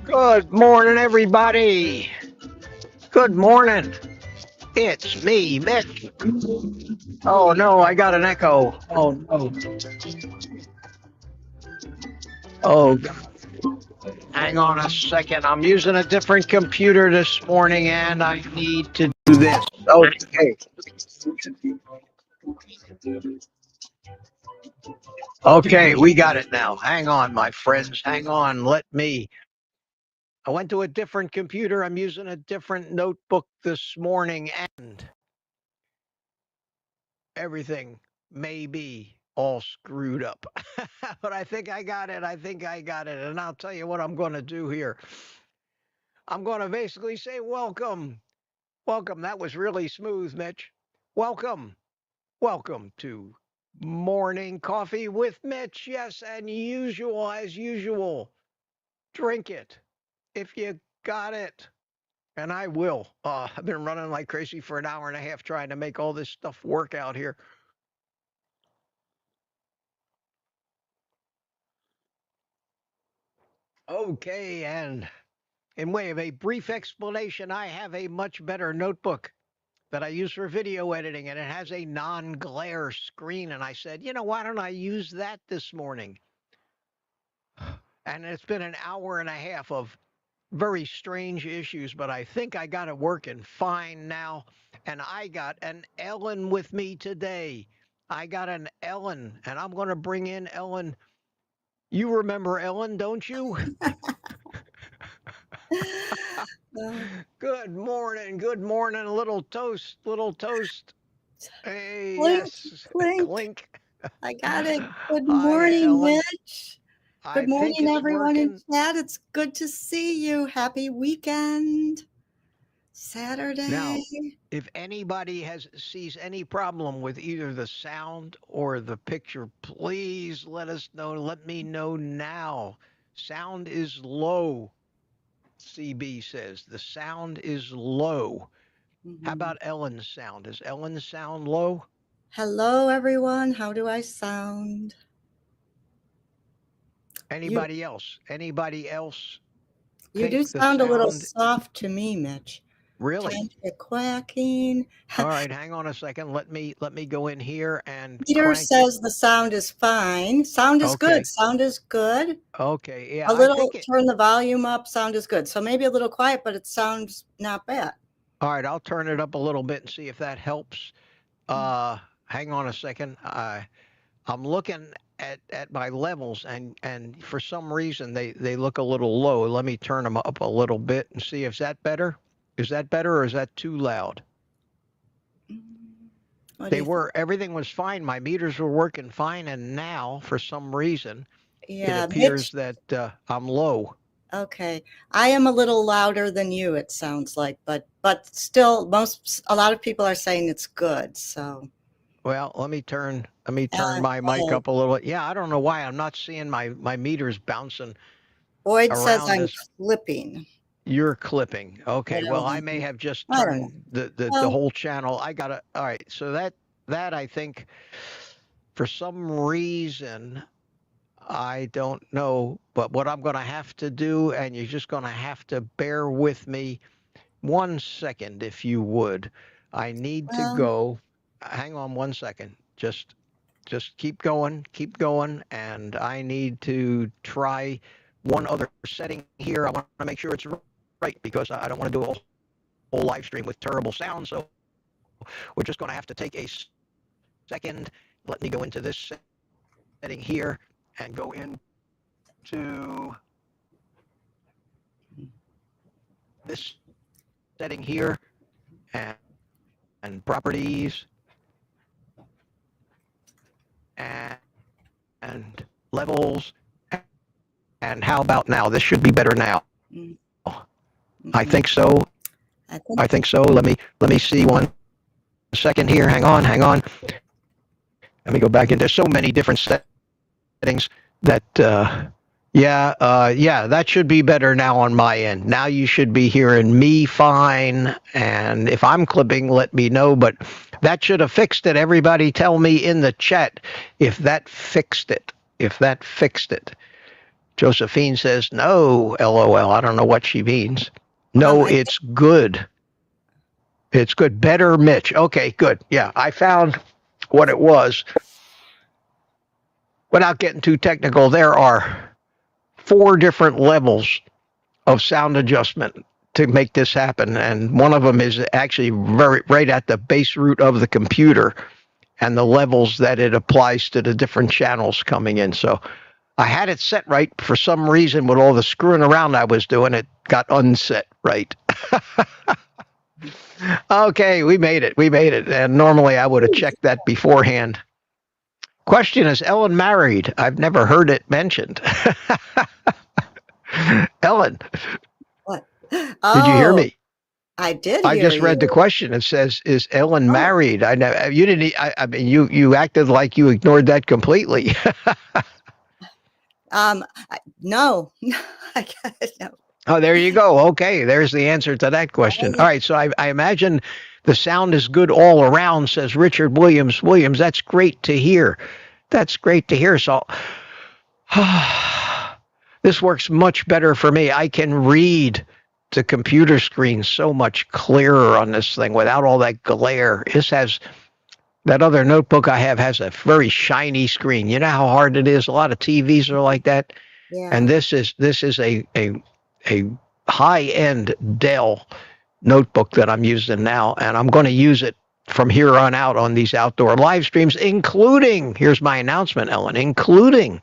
Good morning, everybody. Good morning. It's me, Mitch. Oh no, I got an echo. Oh no. Oh, hang on a second. I'm using a different computer this morning and I need to do this. Okay. Okay, we got it now. Hang on, my friends. Hang on. I went to a different computer. I'm using a different notebook this morning and everything may be all screwed up. But I think I got it. And I'll tell you what I'm going to do here. I'm going to basically say, welcome. Welcome. That was really smooth, Mitch. Welcome. Welcome to Morning Coffee with Mitch. Yes, and as usual, drink it if you got it. And I will. I've been running like crazy for an hour and a half trying to make all this stuff work out here. Okay, and in way of a brief explanation, I have a much better notebook that I use for video editing, and it has a non-glare screen. And I said, why don't I use that this morning? And it's been an hour and a half of very strange issues, but I think I got it working fine now. And I got an Ellen with me today. I got an Ellen, and I'm going to bring in Ellen. You remember Ellen, don't you? Good morning. A little toast. Hey, Clink, yes. clink. I got it. Good Hi, morning, Ellen. Mitch. Good morning, everyone in chat. It's good to see you. Happy weekend. Saturday. Now, if anybody sees any problem with either the sound or the picture, please let us know. Let me know now. Sound is low. CB says the sound is low. How about Ellen's sound? Is Ellen's sound low? Hello, everyone. How do I sound? Anybody else? You do sound a little soft to me, Mitch. Really? Kind of quacking. All right, hang on a second. Let me go in here and Peter says the sound is fine. Sound is good. Sound is good. Okay, yeah. A little turn the volume up. Sound is good. So maybe a little quiet, but it sounds not bad. All right, I'll turn it up a little bit and see if that helps. Hang on a second. I'm looking at my levels, and for some reason they look a little low. Let me turn them up a little bit and see if that better. Is that better or is that too loud? Everything was fine. My meters were working fine, and now for some reason it appears that I'm low. Okay, I am a little louder than you, it sounds like, but still, a lot of people are saying it's good. So, well, let me turn my mic up a little bit. Yeah, I don't know why I'm not seeing my meters bouncing. Boyd says I'm clipping. You're clipping. Okay. Well, I may have just turned the whole channel. I got it. All right. So that I think for some reason, I don't know, but what I'm going to have to do, and you're just going to have to bear with me 1 second, if you would. I need to go. Hang on 1 second. Just keep going, and I need to try one other setting here. I want to make sure it's right because I don't want to do a whole live stream with terrible sound. So we're just going to have to take a second. Let me go into this setting here and go into this setting here and properties and levels. And how about now? This should be better now. I think so. I think so. Let me see 1 second here. Hang on. Let me go back in. There's so many different settings that that should be better now on my end. Now you should be hearing me fine. And if I'm clipping, let me know. But that should have fixed it. Everybody tell me in the chat if that fixed it. Josephine says, no, LOL. I don't know what she means. No, it's good. It's good. Better Mitch. Okay, good. Yeah, I found what it was. Without getting too technical, there are 4 different levels of sound adjustment to make this happen. And one of them is actually right at the base root of the computer and the levels that it applies to the different channels coming in. So I had it set right. For some reason, with all the screwing around I was doing, it got unset right. Okay, we made it. We made it. And normally I would have checked that beforehand. Question, is Ellen married? I've never heard it mentioned. Ellen. What? Did you hear me? I did. I just read the question. It says, "Is Ellen married?" I know you didn't. I mean, you acted like you ignored that completely. No. I guess no. Oh, there you go. Okay, there's the answer to that question. All right, so I imagine the sound is good all around, says Richard Williams. Williams, that's great to hear. That's great to hear. So this works much better for me. I can read the computer screen so much clearer on this thing without all that glare. This has, that other notebook I have has a very shiny screen. You know how hard it is? A lot of TVs are like that. Yeah. And this is a high-end Dell notebook that I'm using now, and I'm going to use it from here on out on these outdoor live streams, including, here's my announcement, Ellen, including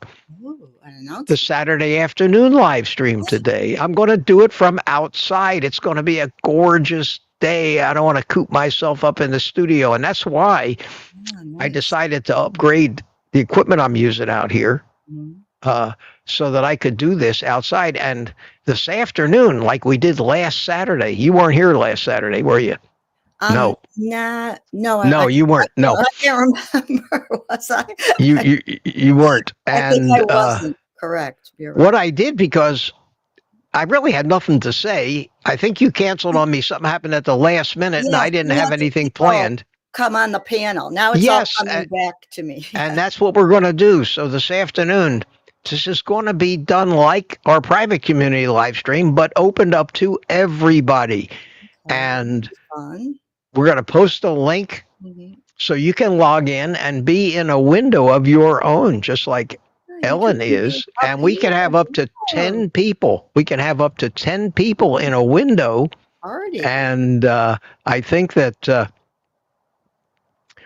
the Saturday afternoon live stream today. I'm going to do it from outside. It's going to be a gorgeous day. I don't want to coop myself up in the studio, and that's why I decided to upgrade the equipment I'm using out here. So that I could do this outside. And this afternoon, like we did last Saturday, you weren't here last Saturday, were you? No. No, you weren't. No. I can't remember. Was I? You weren't. And I think I wasn't. Correct. You're right. What I did, because I really had nothing to say, I think you canceled on me. Something happened at the last minute, and I didn't have anything planned. Come on the panel. Now it's all coming back to me. And that's what we're going to do. So this afternoon, this is going to be done like our private community live stream, but opened up to everybody. And we're going to post a link so you can log in and be in a window of your own, just like Ellen is. And we can have up to 10 people. We can have up to 10 people in a window. And I think that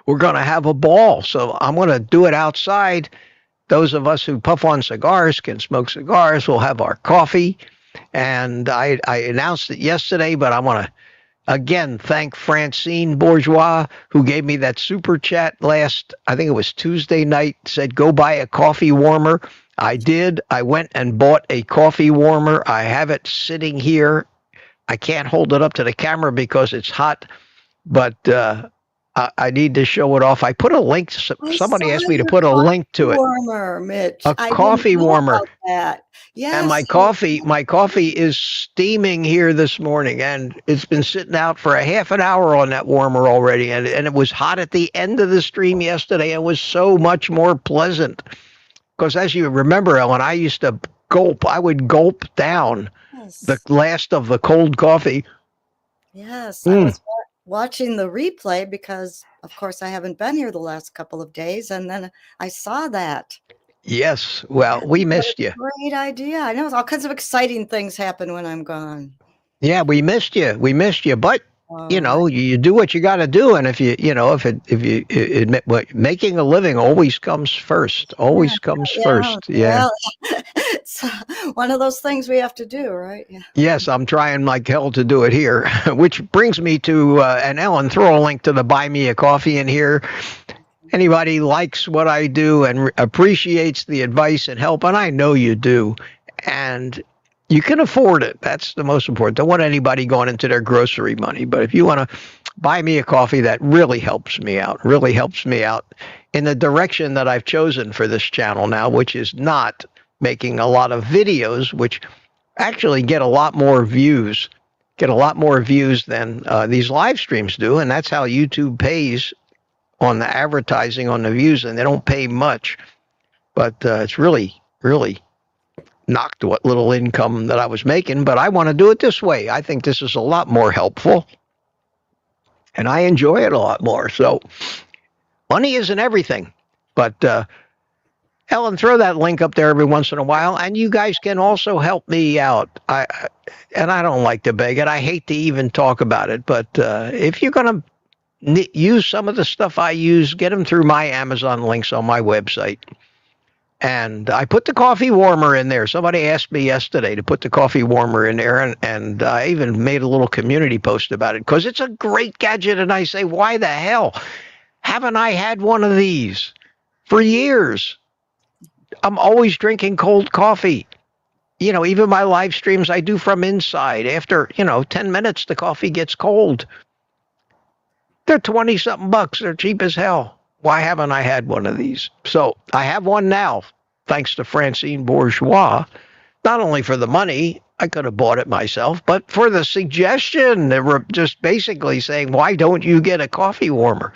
we're going to have a ball. So I'm going to do it outside. Those of us who puff on cigars can smoke cigars. We'll have our coffee. And I announced it yesterday, but I want to, again, thank Francine Bourgeois, who gave me that super chat last, I think it was Tuesday night, said, go buy a coffee warmer. I did. I went and bought a coffee warmer. I have it sitting here. I can't hold it up to the camera because it's hot, but I need to show it off. I put a link. Somebody asked me to put a link to it. Warmer, Mitch. A coffee warmer. Yes. And my coffee is steaming here this morning, and it's been sitting out for a half an hour on that warmer already. And it was hot at the end of the stream yesterday. It was so much more pleasant. Because as you remember, Ellen, I used to gulp. I would gulp down the last of the cold coffee. Yes. I was watching the replay because, of course, I haven't been here the last couple of days. And then I saw that. Yes. Well, we missed you. Great idea. I know all kinds of exciting things happen when I'm gone. Yeah, we missed you. We missed you. But, you know, you do what you got to do. And if making a living always comes first, first. Yeah. Well, it's one of those things we have to do, right? Yeah. Yes, I'm trying like hell to do it here, which brings me to, and Ellen, throw a link to the Buy Me a Coffee in here. Anybody likes what I do and appreciates the advice and help, and I know you do, and you can afford it. That's the most important. Don't want anybody going into their grocery money, but if you want to buy me a coffee, that really helps me out, in the direction that I've chosen for this channel now, which is not making a lot of videos, which actually get a lot more views than these live streams do, and that's how YouTube pays on the advertising on the views, and they don't pay much, but it's really, really knocked what little income that I was making, but I want to do it this way. I think this is a lot more helpful, and I enjoy it a lot more. So money isn't everything, but Ellen, throw that link up there every once in a while, and you guys can also help me out. And I don't like to beg it. I hate to even talk about it, but if you're going to use some of the stuff I use, get them through my Amazon links on my website. And I put the coffee warmer in there. Somebody asked me yesterday to put the coffee warmer in there, and I even made a little community post about it because it's a great gadget. And I say, why the hell haven't I had one of these for years? I'm always drinking cold coffee. You know, even my live streams I do from inside. After, 10 minutes, the coffee gets cold. They're 20-something bucks. They're cheap as hell. Why haven't I had one of these? So I have one now, thanks to Francine Bourgeois. Not only for the money, I could have bought it myself, but for the suggestion. They were just basically saying, why don't you get a coffee warmer?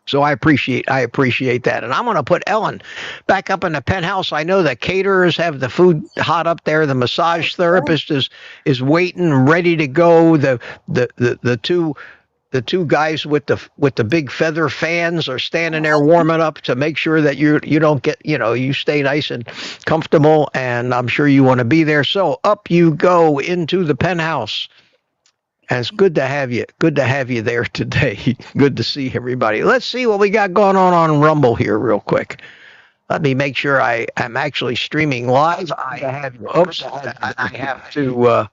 So I appreciate that. And I'm going to put Ellen back up in the penthouse. I know the caterers have the food hot up there. The massage therapist is waiting, ready to go. The two guys with the big feather fans are standing there warming up to make sure that you don't get, you stay nice and comfortable. And I'm sure you want to be there. So up you go into the penthouse. And it's good to have you. Good to have you there today. Good to see everybody. Let's see what we got going on Rumble here real quick. Let me make sure I am actually streaming live. I have to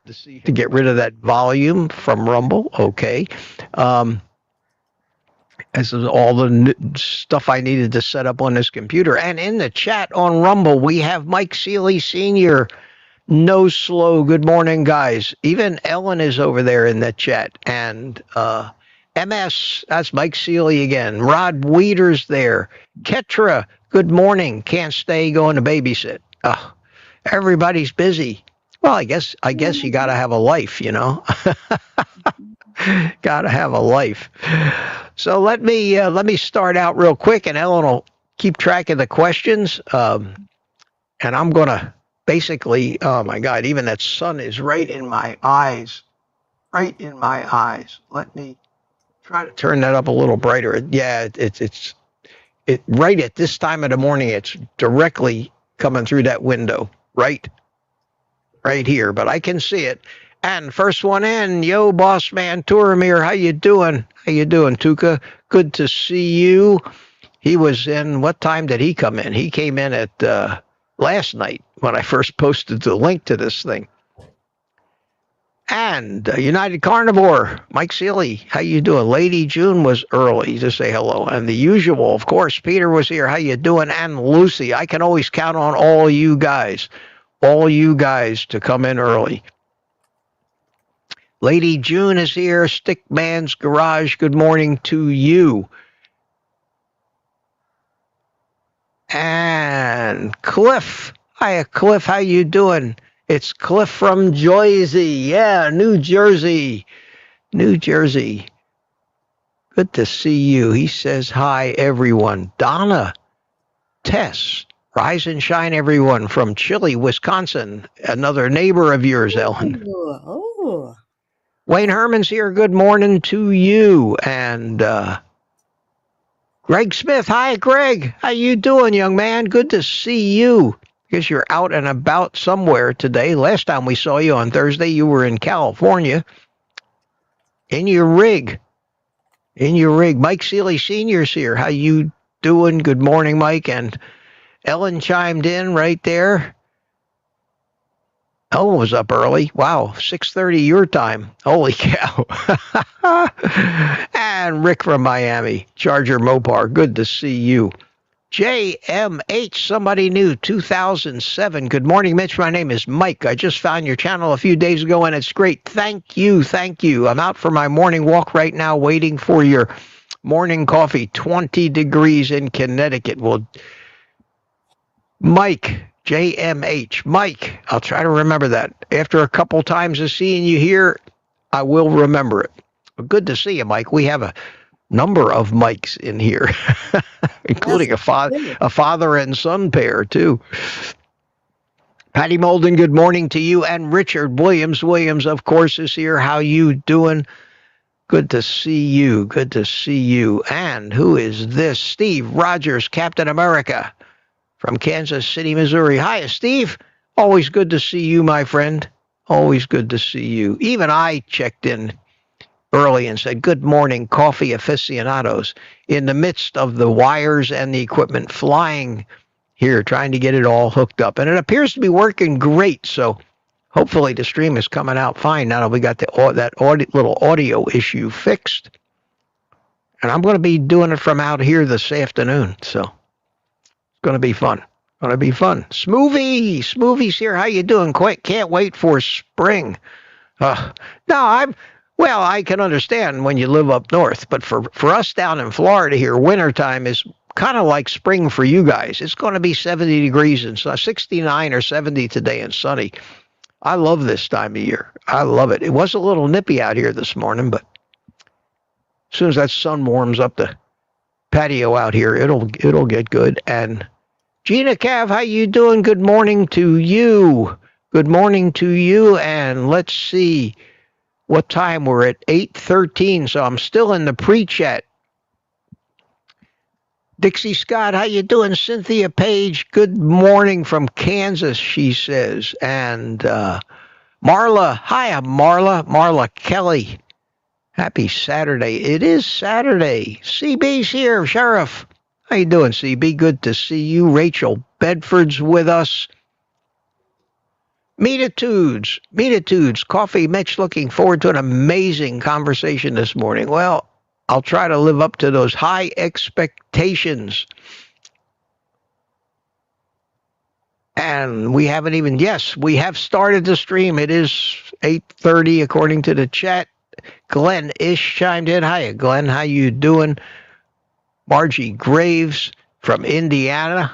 get rid of that volume from Rumble. Okay. This is all the stuff I needed to set up on this computer. And in the chat on Rumble, we have Mike Seeley Sr., No Slow. Good morning, guys. Even Ellen is over there in the chat. And MS, that's Mike Seeley again. Rod Weeder's there. Ketra, good morning. Can't stay, going to babysit. Everybody's busy. Well, I guess you got to have a life, Got to have a life. So let me start out real quick, and Ellen will keep track of the questions. And I'm going to basically, oh my God, even that sun is right in my eyes. Right in my eyes. Let me try to turn that up a little brighter. Yeah, it's right at this time of the morning, it's directly coming through that window. Right here, but I can see it. And first one in, yo, boss man, Turamir, how you doing? How you doing, Tuka? Good to see you. He was in, what time did he come in? He came in at last night when I first posted the link to this thing. And United Carnivore, Mike Seeley, how you doing? Lady June was early to say hello. And the usual, of course, Peter was here. How you doing? And Lucy, I can always count on all you guys to come in early. Lady June is here. Stickman's Garage, good morning to you. And Cliff, hiya Cliff, how you doing? It's Cliff from Jersey. Yeah, New Jersey. Good to see you. He says hi, everyone. Donna, Tess, rise and shine, everyone, from Chile, Wisconsin. Another neighbor of yours, Ellen. Oh. Wayne Herman's here. Good morning to you. And Greg Smith. Hi, Greg. How you doing, young man? Good to see you. Guess you're out and about somewhere today. Last time we saw you on Thursday, you were in California. In your rig. Mike Seeley Sr.'s here. How you doing? Good morning, Mike. And Ellen chimed in right there. Ellen was up early. Wow, 6:30 your time. Holy cow. And Rick from Miami. Charger Mopar. Good to see you. JMH, somebody new, 2007. Good morning, Mitch. My name is Mike. I just found your channel a few days ago, and it's great. Thank you. I'm out for my morning walk right now, waiting for your morning coffee. 20 degrees in Connecticut. Well, Mike, JMH. Mike, I'll try to remember that. After a couple times of seeing you here, I will remember it. Good to see you, Mike. We have a number of Mikes in here, including a father and son pair, too. Patty Molden, good morning to you. And Richard Williams, of course, is here. How you doing? Good to see you. Good to see you. And who is this? Steve Rogers, Captain America from Kansas City, Missouri. Hiya, Steve. Always good to see you, my friend. Always good to see you. Even I checked in early and said, good morning, coffee aficionados, in the midst of the wires and the equipment flying here, trying to get it all hooked up. And it appears to be working great. So hopefully the stream is coming out fine now that we got that little audio issue fixed. And I'm going to be doing it from out here this afternoon. So it's going to be fun. Going to be fun. Smoothie's here. How you doing? Can't wait for spring. Well, I can understand when you live up north, but for us down in Florida here, wintertime is kind of like spring for you guys. It's going to be 70 degrees and 69 or 70 today and sunny. I love this time of year. I love it. It was a little nippy out here this morning, but as soon as that sun warms up the patio out here, it'll get good. And Gina Cav, how you doing? Good morning to you. Good morning to you. And let's see what time we're at. 8:13. So I'm still in the pre-chat. Dixie Scott, how you doing? Cynthia Page, good morning from Kansas, she says. And Marla, hiya, Marla Kelly. Happy Saturday. It is Saturday. CB's here, Sheriff. How you doing, CB? Good to see you. Rachel Bedford's with us. Meatitudes, Coffee Mitch, looking forward to an amazing conversation this morning. Well, I'll try to live up to those high expectations. And we haven't even, yes, we have started the stream. It is 8:30 according to the chat. Glenn Ish chimed in. Hiya, Glenn. How you doing? Margie Graves from Indiana.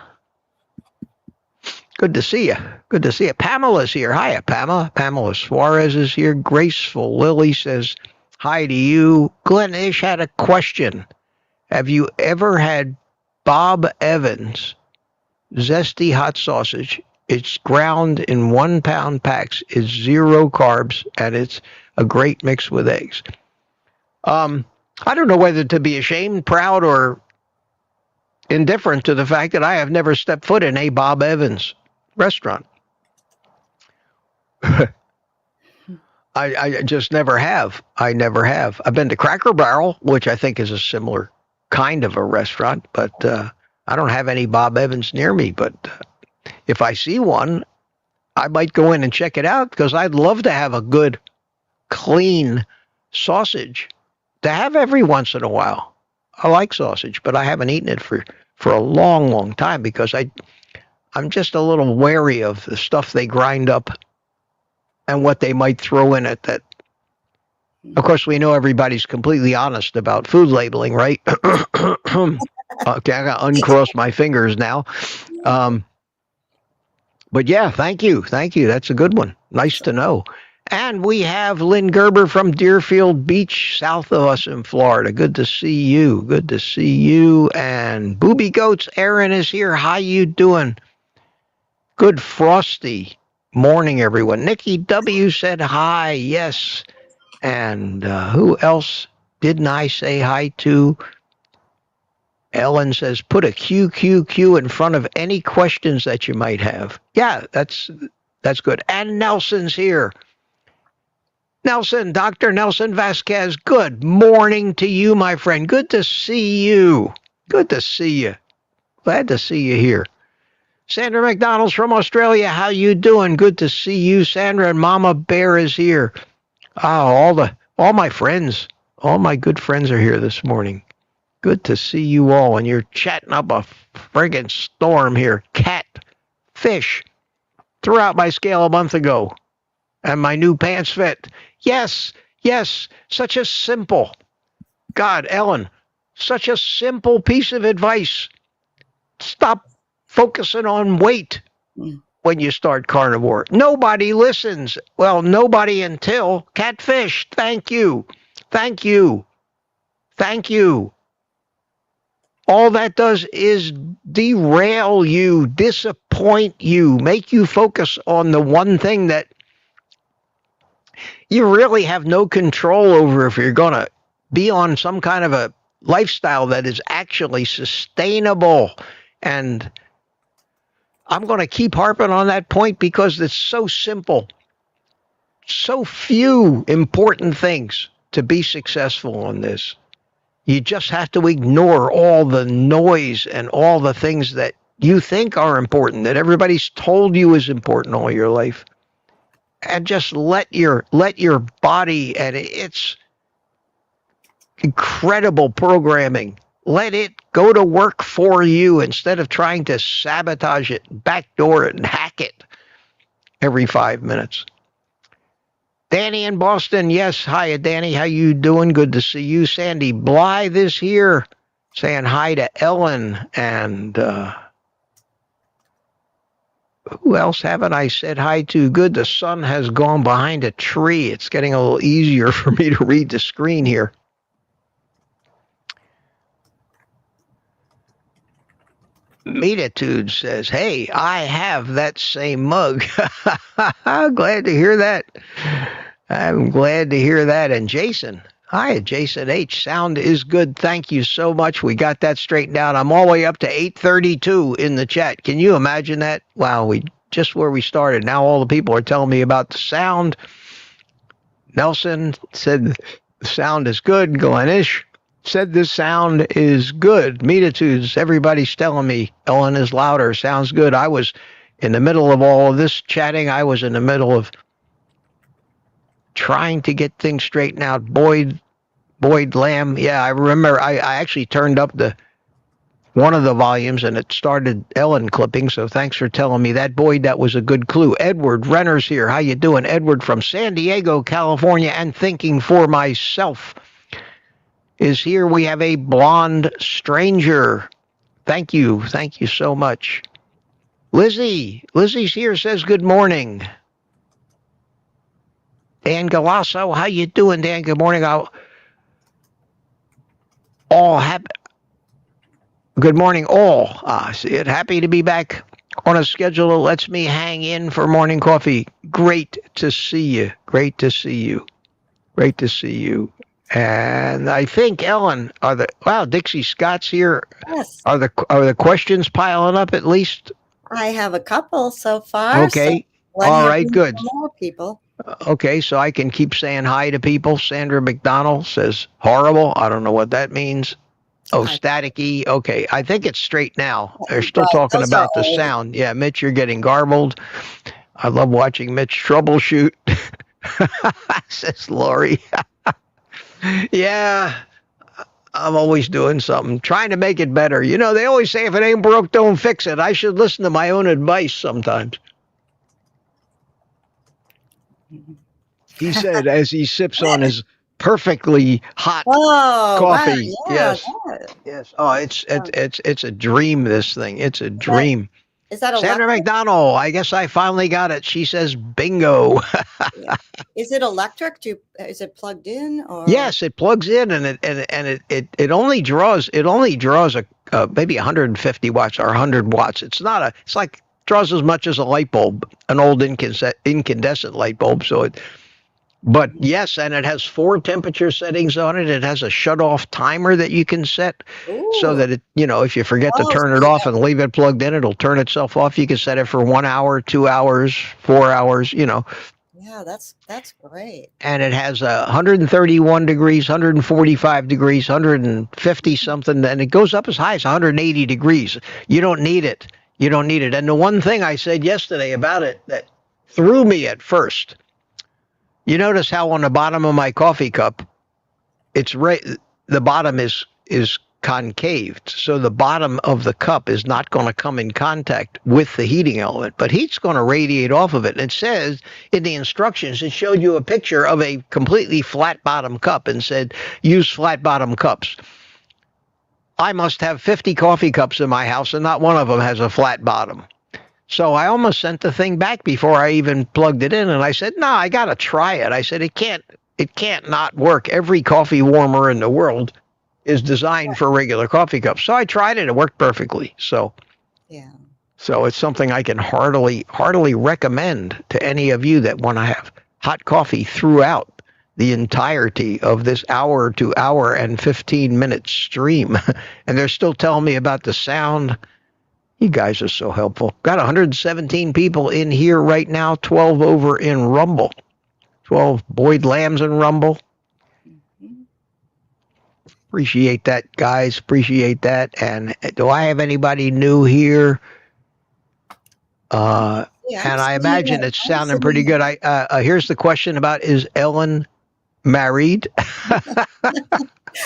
Good to see you. Good to see you. Pamela's here. Hiya, Pamela. Pamela Suarez is here. Graceful Lily says, hi to you. Glenn Ish had a question. Have you ever had Bob Evans zesty hot sausage? It's ground in 1 pound packs. It's 0 carbs, and it's a great mix with eggs. I don't know whether to be ashamed, proud, or indifferent to the fact that I have never stepped foot in a Bob Evans restaurant. I just never have. I never have. I've been to Cracker Barrel, which I think is a similar kind of a restaurant, but I don't have any Bob Evans near me. But if I see one, I might go in and check it out because I'd love to have a good, clean sausage to have every once in a while. I like sausage, but I haven't eaten it for a long, long time because I'm just a little wary of the stuff they grind up and what they might throw in it. That, of course, we know everybody's completely honest about food labeling, right? Okay, I got to uncross my fingers now. But yeah, thank you. That's a good one. Nice to know. And we have Lynn Gerber from Deerfield Beach, south of us in Florida. Good to see you. Good to see you. And Booby Goats, Aaron is here. How you doing? Good frosty morning, everyone. Nikki W. said hi. Yes. And who else didn't I say hi to? Ellen says, put a QQQ in front of any questions that you might have. Yeah, that's good. And Nelson's here. Nelson, Dr. Nelson Vasquez, good morning to you, my friend. Good to see you. Good to see you. Glad to see you here. Sandra McDonald's from Australia. How you doing? Good to see you, Sandra. And Mama Bear is here. Oh, all my friends, all my good friends are here this morning. Good to see you all. And you're chatting up a friggin' storm here. Catfish. Threw out my scale a month ago. And my new pants fit. Yes. Such a simple. God, Ellen, such a simple piece of advice. Stop focusing on weight when you start carnivore. Nobody listens. Well, nobody until Catfish. Thank you. all that does is derail you, disappoint you, make you focus on the one thing that you really have no control over if you're going to be on some kind of a lifestyle that is actually sustainable. And I'm going to keep harping on that point because it's so simple. So few important things to be successful on this. You just have to ignore all the noise and all the things that you think are important, that everybody's told you is important all your life. And just let your body and its incredible programming, let it go to work for you instead of trying to sabotage it, backdoor it, and hack it every 5 minutes. Danny in Boston. Yes. Hiya, Danny. How you doing? Good to see you. Sandy Blythe is here saying hi to Ellen. And who else haven't I said hi to? Good. The sun has gone behind a tree. It's getting a little easier for me to read the screen here. Meatitude says, hey, I have that same mug. I'm glad to hear that. I'm glad to hear that. And Jason, hi, Jason H. Sound is good. Thank you so much. We got that straightened out. I'm all the way up to 832 in the chat. Can you imagine that? Wow, we just where we started. Now all the people are telling me about the sound. Nelson said the sound is good. Glenish said the sound is good. Meatitudes, everybody's telling me Ellen is louder. Sounds good. I was in the middle of all of this chatting. I was in the middle of trying to get things straightened out. Boyd Lamb. Yeah, I remember I actually turned up one of the volumes and it started Ellen clipping. So thanks for telling me that. Boyd, that was a good clue. Edward Renner's here. How you doing? Edward from San Diego, California, and thinking for myself is here. We have a blonde stranger. Thank you. Thank you so much. Lizzie's here, says good morning. Dan Galasso, how you doing, Dan? Good morning. Good morning, all. See it. Happy to be back on a schedule that lets me hang in for morning coffee. Great to see you. Great to see you. Great to see you. And I think Ellen, Dixie Scott's here. Yes. Are the questions piling up at least? I have a couple so far. Okay. So all right. Good. More people. Okay, so I can keep saying hi to people. Sandra McDonald says horrible. I don't know what that means. Oh, staticky. Okay, I think it's straight now. They're still talking about the sound. Yeah, Mitch, you're getting garbled. I love watching Mitch troubleshoot. Says Lori. Yeah, I'm always doing something, trying to make it better. You know, they always say if it ain't broke, don't fix it. I should listen to my own advice sometimes. He said as he sips on his perfectly hot coffee. Wow, yeah, yes. Oh, it's a dream. This thing, it's a dream. Is that Sandra McDonald? I guess I finally got it. She says bingo. Is it electric? Is it plugged in? Or? Yes, it plugs in, and it only draws a maybe 150 watts or 100 watts. It's like draws as much as a light bulb, an old incandescent light bulb. But yes, and it has 4 temperature settings on it. It has a shut-off timer that you can set. Ooh. So that it, if you forget to turn it off and leave it plugged in, it'll turn itself off. You can set it for 1 hour, 2 hours, 4 hours, Yeah, that's great. And it has 131 degrees, 145 degrees, 150 something, and it goes up as high as 180 degrees. You don't need it. You don't need it. And the one thing I said yesterday about it that threw me at first, you notice how on the bottom of my coffee cup, the bottom is concaved. So the bottom of the cup is not going to come in contact with the heating element, but heat's going to radiate off of it. And it says in the instructions, it showed you a picture of a completely flat bottom cup and said, use flat bottom cups. I must have 50 coffee cups in my house, and not one of them has a flat bottom. So I almost sent the thing back before I even plugged it in. And I said, no, I got to try it. I said, it can't not work. Every coffee warmer in the world is designed for regular coffee cups. So I tried it. It worked perfectly. So yeah. So it's something I can heartily recommend to any of you that want to have hot coffee throughout the entirety of this hour to hour and 15-minute stream. And they're still telling me about the sound. You guys are so helpful. Got 117 people in here right now, 12 over in Rumble. 12 Boyd Lambs in Rumble. Appreciate that, guys. Appreciate that. And do I have anybody new here? And I imagine it's sounding pretty good. Here's the question about, is Ellen married?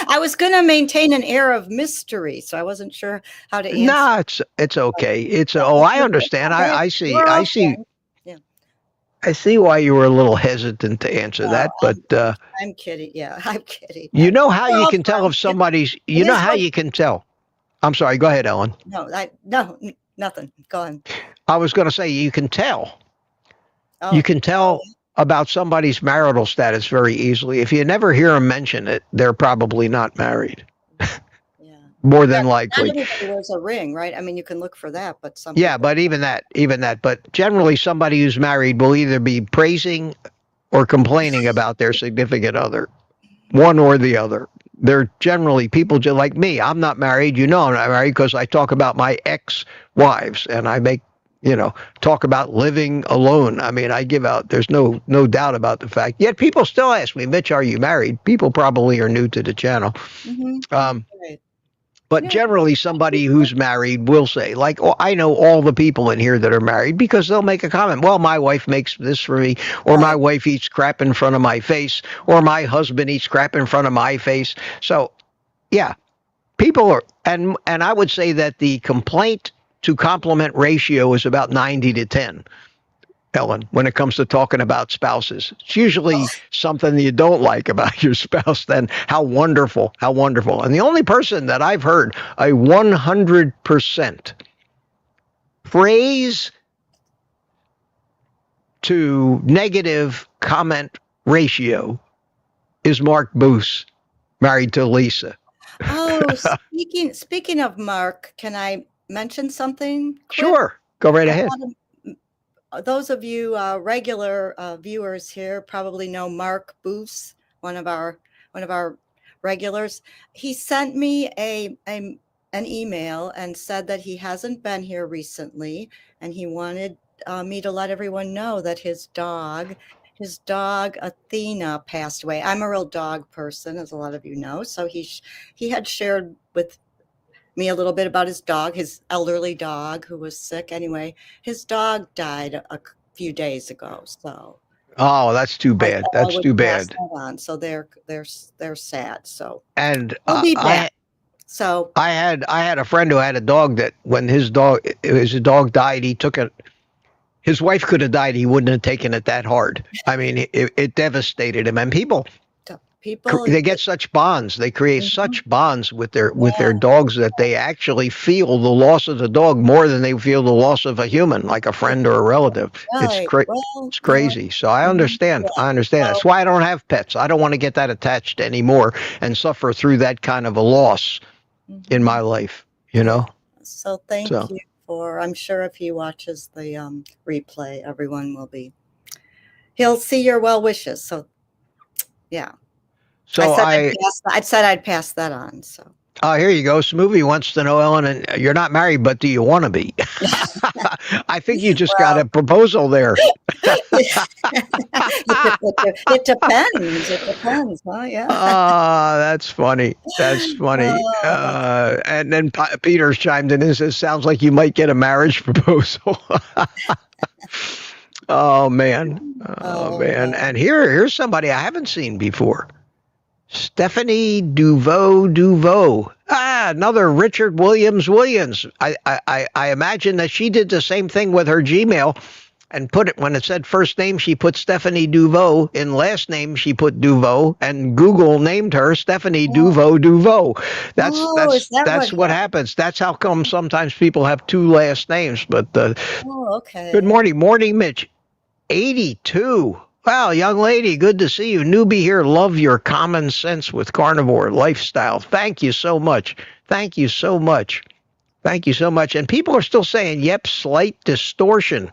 I was going to maintain an air of mystery, so I wasn't sure how to answer. No, it's okay. I understand. I see. Yeah. I see why you were a little hesitant to answer that, but I'm kidding. Yeah, I'm kidding. You know how you can tell if somebody's. You know how you can tell. I'm sorry. Go ahead, Ellen. No, nothing. Go on. I was going to say you can tell. You can tell about somebody's marital status very easily. If you never hear them mention it, they're probably not married. Yeah. More than likely. Not everybody wears a ring, right? I mean, you can look for that, but some. Yeah, but even that. But generally, somebody who's married will either be praising or complaining about their significant other, one or the other. They're generally people just like me. I'm not married. I'm not married because I talk about my ex-wives and I make, talk about living alone. I mean, I give out, there's no doubt about the fact. Yet people still ask me, Mitch, are you married? People probably are new to the channel. Right. But generally somebody who's married will say, like, I know all the people in here that are married, because they'll make a comment. Well, my wife makes this for me, or my wife eats crap in front of my face, or my husband eats crap in front of my face. So, yeah, people are, and I would say that the complaint to compliment ratio is about 90 to 10. Ellen, when it comes to talking about spouses, it's usually something you don't like about your spouse. Then how wonderful. And the only person that I've heard a 100% praise to negative comment ratio is Mark Boos, married to Lisa. Oh, speaking of Mark, can I mention something quick? Sure, go right ahead. Those of you regular viewers here probably know Mark Boos, one of our regulars. He sent me an email and said that he hasn't been here recently, and he wanted me to let everyone know that his dog Athena passed away. I'm a real dog person, as a lot of you know, so he had shared with me a little bit about his dog, his elderly dog who was sick. Anyway, his dog died a few days ago. So. Oh, that's too bad. That's too bad. So they're sad. So. And I'll be back. So I had a friend who had a dog that when his dog died, he took it. His wife could have died. He wouldn't have taken it that hard. I mean, it devastated him. And people, they get such bonds. They create such bonds with their dogs that they actually feel the loss of the dog more than they feel the loss of a human, like a friend or a relative. Right. It's crazy. So I understand. That's why I don't have pets. I don't want to get that attached anymore and suffer through that kind of a loss in my life. So thank you for. I'm sure if he watches the replay, everyone will be. He'll see your well wishes. So, yeah. So I said I'd pass that on. So. Here you go. Smoothie wants to know, Ellen, and you're not married, but do you want to be? I think you just got a proposal there. It depends. It depends, huh? Yeah. That's funny. And then Peter's chimed in and says, sounds like you might get a marriage proposal. Oh, man. And here's somebody I haven't seen before. Stephanie Duveau. Another Richard Williams. I imagine that she did the same thing with her Gmail and put it, when it said first name, she put Stephanie Duveau. In last name, she put Duveau, and Google named her Stephanie Duveau. That's what happens. That's how come sometimes people have two last names. But okay. Good morning, Mitch. 82. Well, young lady, good to see you. Newbie here. Love your common sense with carnivore lifestyle. Thank you so much. Thank you so much. Thank you so much. And people are still saying, yep, slight distortion.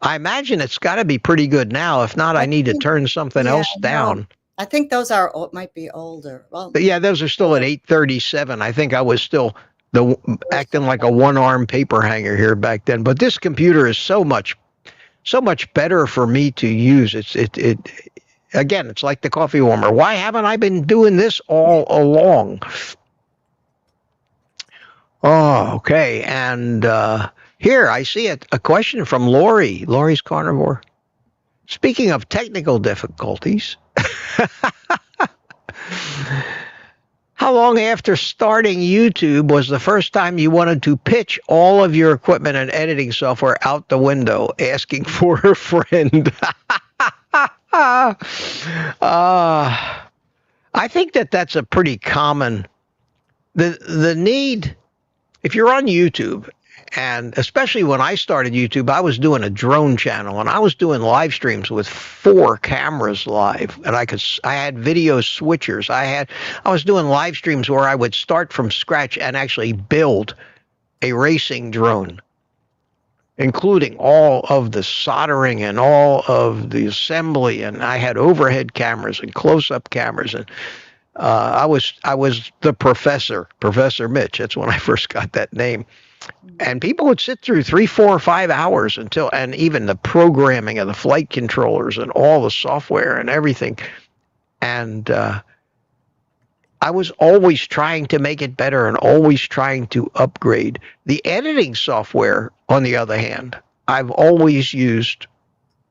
I imagine it's got to be pretty good now. If not, I need to turn something else down. I think those are might be older. Well, but yeah, those are still at 837. I think I was still acting like a one-arm paper hanger here back then. But this computer is so much better for me to use. Again, it's like the coffee warmer. Why haven't I been doing this all along? Oh, okay. And here I see a question from Lori. Lori's Carnivore. Speaking of technical difficulties, how long after starting YouTube was the first time you wanted to pitch all of your equipment and editing software out the window, asking for a friend? I think that's a pretty common, the need, if you're on YouTube, and especially when I started YouTube, I was doing a drone channel and I was doing live streams with 4 cameras live, and I had video switchers. I was doing live streams where I would start from scratch and actually build a racing drone, including all of the soldering and all of the assembly, and I had overhead cameras and close-up cameras, and I was the Professor Mitch. That's when I first got that name. And people would sit through 3, 4, 5 hours and even the programming of the flight controllers and all the software and everything. And I was always trying to make it better and always trying to upgrade. The editing software, on the other hand, I've always used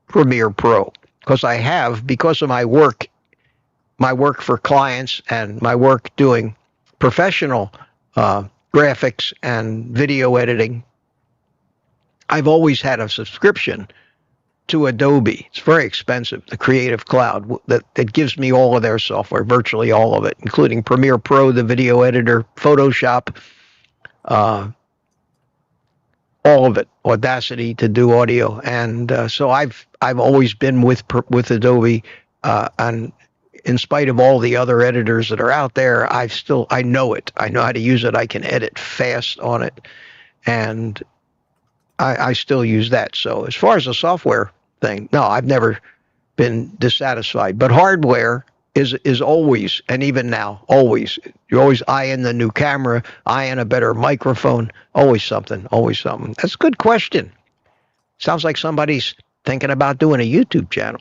Premiere Pro because of my work for clients and my work doing professional graphics and video editing. I've always had a subscription to Adobe. It's very expensive, the Creative Cloud, that gives me all of their software, virtually all of it, including Premiere Pro, the video editor, Photoshop, all of it, Audacity to do audio. And so I've always been with Adobe, and in spite of all the other editors that are out there, I know it. I know how to use it. I can edit fast on it, and I still use that. So as far as the software thing, no, I've never been dissatisfied. But hardware is always, and even now, always. You're always eyeing the new camera, eyeing a better microphone, always something, always something. That's a good question. Sounds like somebody's thinking about doing a YouTube channel.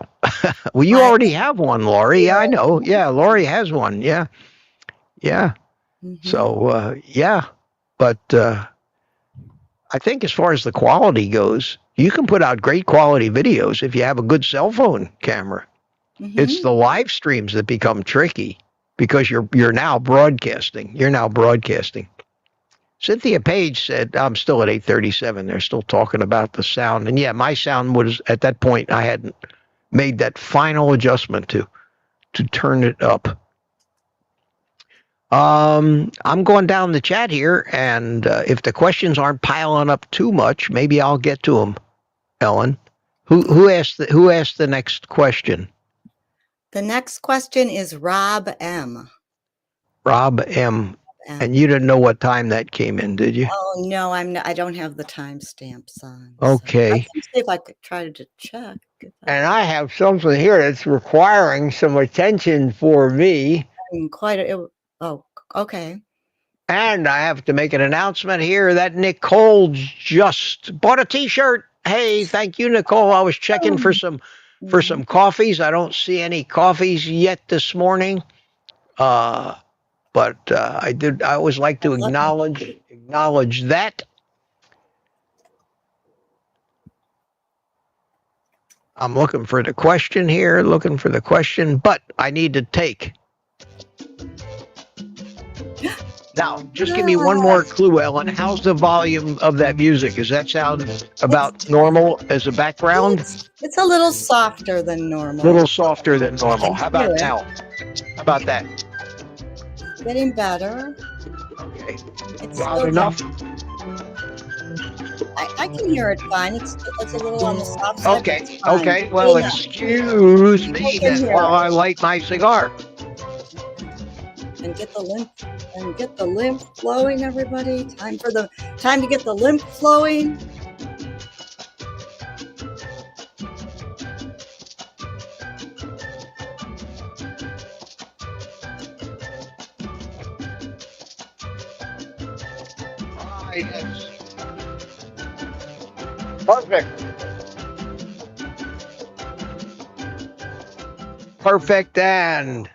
Well, you already have one, Lori. Yeah, I know. Yeah, Lori has one. Yeah. Mm-hmm. So, yeah. But I think as far as the quality goes, you can put out great quality videos if you have a good cell phone camera. Mm-hmm. It's the live streams that become tricky because you're now broadcasting. Cynthia Page said, I'm still at 837. They're still talking about the sound. And yeah, my sound was, at that point, I hadn't made that final adjustment to turn it up. I'm going down the chat here, and if the questions aren't piling up too much, maybe I'll get to them. Ellen, who asked the next question? The next question is Rob M. Rob M. And you didn't know what time that came in, did you? Oh no, I don't have the timestamps on. Okay. So I can see if I could try to check. And I have something here that's requiring some attention for me. Oh, okay. And I have to make an announcement here that Nicole just bought a T-shirt. Hey, thank you, Nicole. I was checking for some coffees. I don't see any coffees yet this morning. But I always like to acknowledge that. I'm looking for the question here, but I need to take. Now, just give me one more clue, Ellen. How's the volume of that music? Does that sound about normal as a background? It's a little softer than normal. How about now? How about that? Getting better. Okay. Loud enough? I can hear it fine. It's a little on the soft side, but Okay, it's fine. okay. Well, excuse me People can then hear while it. I light my cigar. And get the lymph flowing, everybody. Time to get the lymph flowing. Yes. Perfect. Perfect. And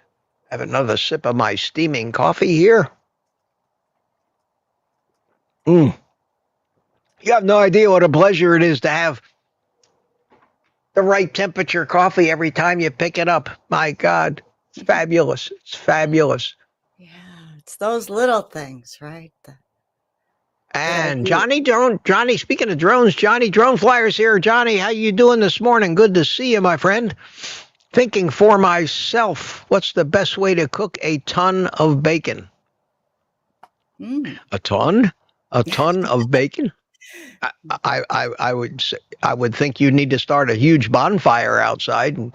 have another sip of my steaming coffee here. You have no idea what a pleasure it is to have the right temperature coffee every time you pick it up. My God, it's fabulous. It's fabulous. Yeah, it's those little things, right? And Johnny, speaking of drones, Johnny Drone Flyers here. Johnny, how you doing this morning? Good to see you, my friend. Thinking for myself, what's the best way to cook a ton of bacon? A ton? A ton of bacon? I would think you need to start a huge bonfire outside and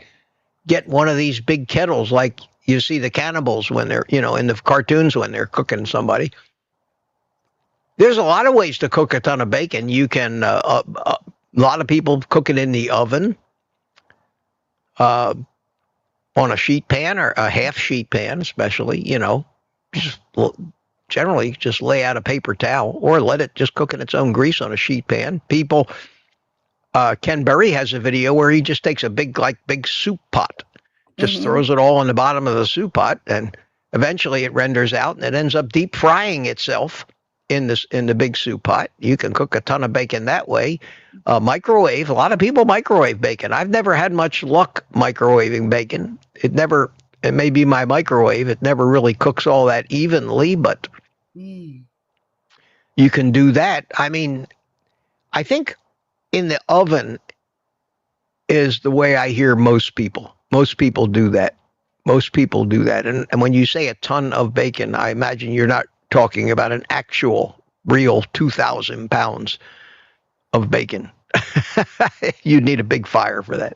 get one of these big kettles like you see the cannibals when they're, in the cartoons when they're cooking somebody. There's a lot of ways to cook a ton of bacon. You can, a lot of people cook it in the oven, on a sheet pan or a half sheet pan, especially, just generally just lay out a paper towel or let it just cook in its own grease on a sheet pan. People, Ken Berry has a video where he just takes a big soup pot, just throws it all in the bottom of the soup pot, and eventually it renders out and it ends up deep frying itself in the big soup pot. You can cook a ton of bacon that way. Microwave. A lot of people microwave bacon. I've never had much luck microwaving bacon. It may be my microwave. It never really cooks all that evenly, but you can do that. I mean, I think in the oven is the way I hear most people. Most people do that. And when you say a ton of bacon, I imagine you're not talking about an actual, real 2,000 pounds of bacon. You'd need a big fire for that.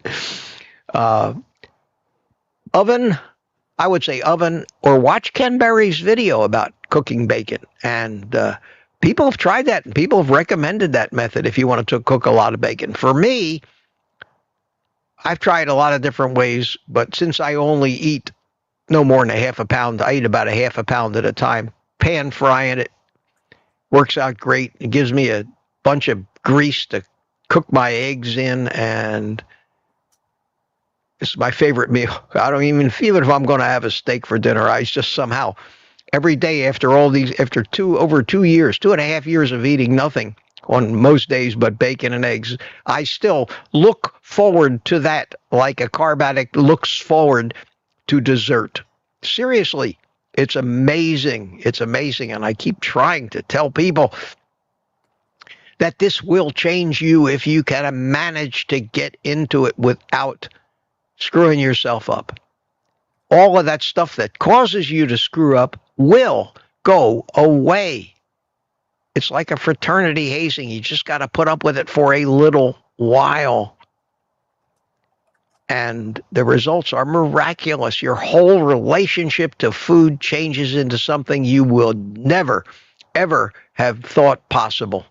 Oven, I would say oven, or watch Ken Berry's video about cooking bacon. And people have tried that, and people have recommended that method if you want to cook a lot of bacon. For me, I've tried a lot of different ways, but since I only eat no more than a half a pound, I eat about a half a pound at a time. Pan frying it works out great. It gives me a bunch of grease to cook my eggs in, and it's my favorite meal. I don't even feel it if I'm going to have a steak for dinner. I just somehow every day after over 2.5 years of eating nothing on most days but bacon and eggs, I still look forward to that like a carb addict looks forward to dessert. Seriously, it's amazing. It's amazing. And I keep trying to tell people that this will change you if you can manage to get into it without screwing yourself up. All of that stuff that causes you to screw up will go away. It's like a fraternity hazing. You just got to put up with it for a little while. And the results are miraculous. Your whole relationship to food changes into something you will never, ever have thought possible.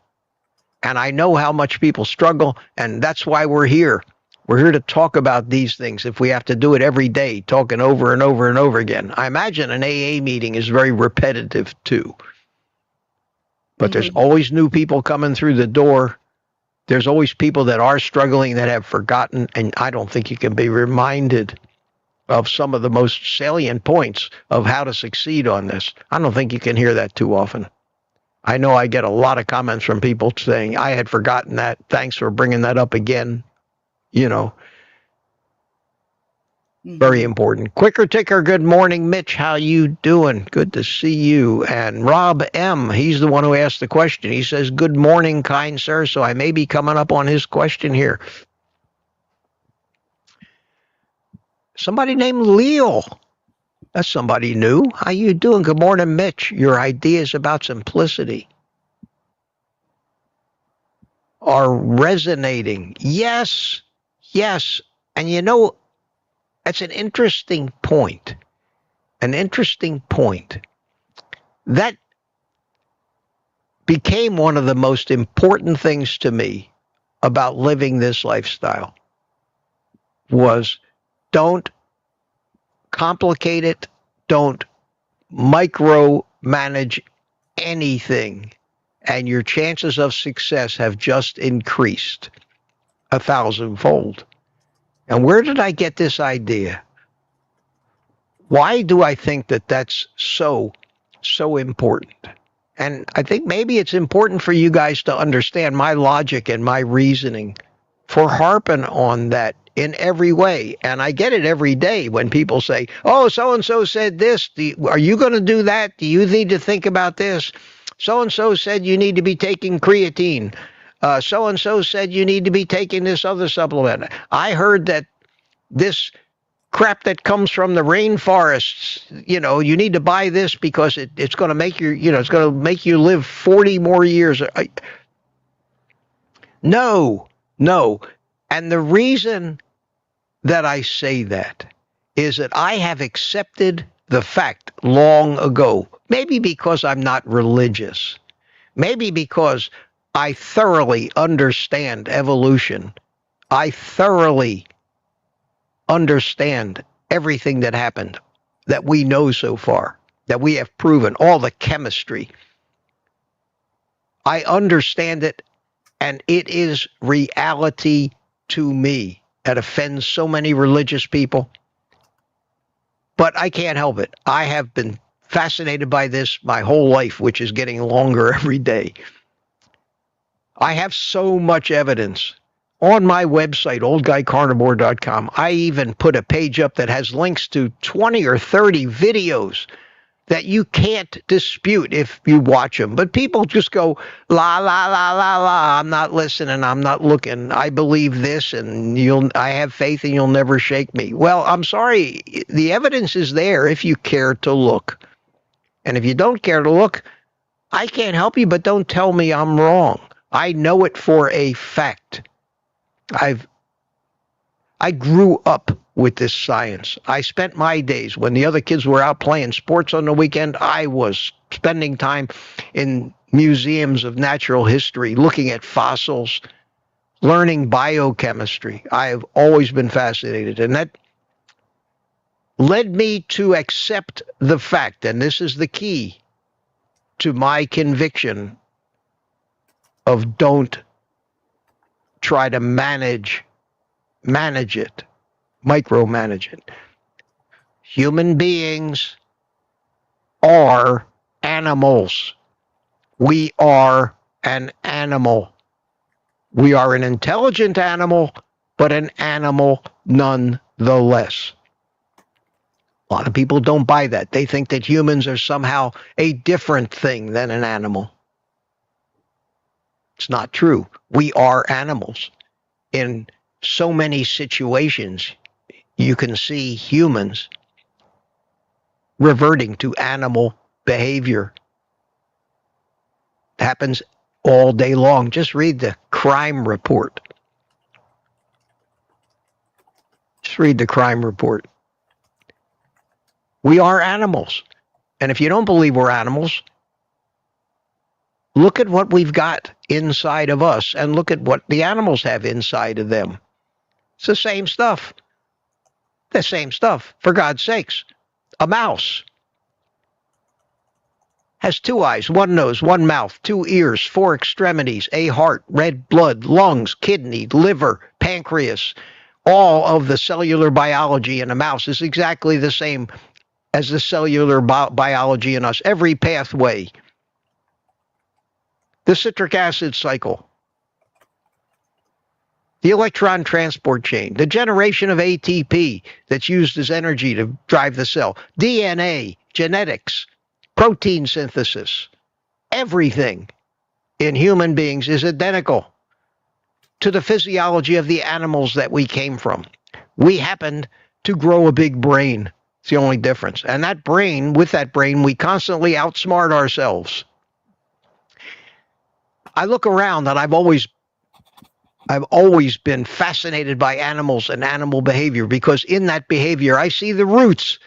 And I know how much people struggle, and that's why we're here. We're here to talk about these things. If we have to do it every day, talking over and over and over again. I imagine an AA meeting is very repetitive too. But there's always new people coming through the door. There's always people that are struggling that have forgotten, and I don't think you can be reminded of some of the most salient points of how to succeed on this. I don't think you can hear that too often. I know I get a lot of comments from people saying, I had forgotten that. Thanks for bringing that up again. Very important. Quicker Ticker, good morning, Mitch. How you doing? Good to see you. And Rob M., he's the one who asked the question. He says, good morning, kind sir. So I may be coming up on his question here. Somebody named Leo. That's somebody new. How you doing? Good morning, Mitch. Your ideas about simplicity. are resonating. Yes, yes. And you know, that's an interesting point. An interesting point. That became one of the most important things to me about living this lifestyle was don't complicate it, don't micromanage anything, and your chances of success have just increased 1,000-fold. And where did I get this idea? Why do I think that that's so important? And I think maybe it's important for you guys to understand my logic and my reasoning for harping on that in every way. And I get it every day when people say, oh, so-and-so said this. Are you going to do that? Do you need to think about this? So-and-so said you need to be taking creatine. So-and-so said you need to be taking this other supplement. I heard that this crap that comes from the rainforests, you need to buy this because it's going to make it's going to make you live 40 more years. No. And the reason that I say that is that I have accepted the fact long ago, maybe because I'm not religious, maybe because I thoroughly understand evolution. I thoroughly understand everything that happened, that we know so far, that we have proven, all the chemistry. I understand it, and it is reality to me. That offends so many religious people, but I can't help it. I have been fascinated by this my whole life, which is getting longer every day. I have so much evidence. On my website, OldGuyCarnivore.com, I even put a page up that has links to 20 or 30 videos that you can't dispute if you watch them. But people just go, la, la, la, la, la, I'm not listening, I'm not looking. I believe this, and I have faith, and you'll never shake me. Well, I'm sorry. The evidence is there if you care to look. And if you don't care to look, I can't help you, but don't tell me I'm wrong. I know it for a fact. I grew up with this science. I spent my days when the other kids were out playing sports on the weekend. I was spending time in museums of natural history, looking at fossils, learning biochemistry. I have always been fascinated, and that led me to accept the fact, and this is the key to my conviction of don't try to manage it, micromanage it. Human beings are animals. We are an animal. We are an intelligent animal, but an animal nonetheless. A lot of people don't buy that. They think that humans are somehow a different thing than an animal. It's not true. We are animals. In so many situations, you can see humans reverting to animal behavior. It happens all day long. Just read the crime report. Just read the crime report. We are animals. And if you don't believe we're animals, look at what we've got inside of us and look at what the animals have inside of them. It's the same stuff. The same stuff. For God's sakes, a mouse has 2 eyes, 1 nose, 1 mouth, 2 ears, 4 extremities, a heart, red blood, lungs, kidney, liver, pancreas. All of the cellular biology in a mouse is exactly the same as the cellular biology in us. Every pathway. The citric acid cycle. The electron transport chain. The generation of ATP that's used as energy to drive the cell. DNA, genetics, protein synthesis. Everything in human beings is identical to the physiology of the animals that we came from. We happened to grow a big brain. It's the only difference. And that brain, with that brain, we constantly outsmart ourselves. I look around and I've always I've always been fascinated by animals and animal behavior, because in that behavior, I see the roots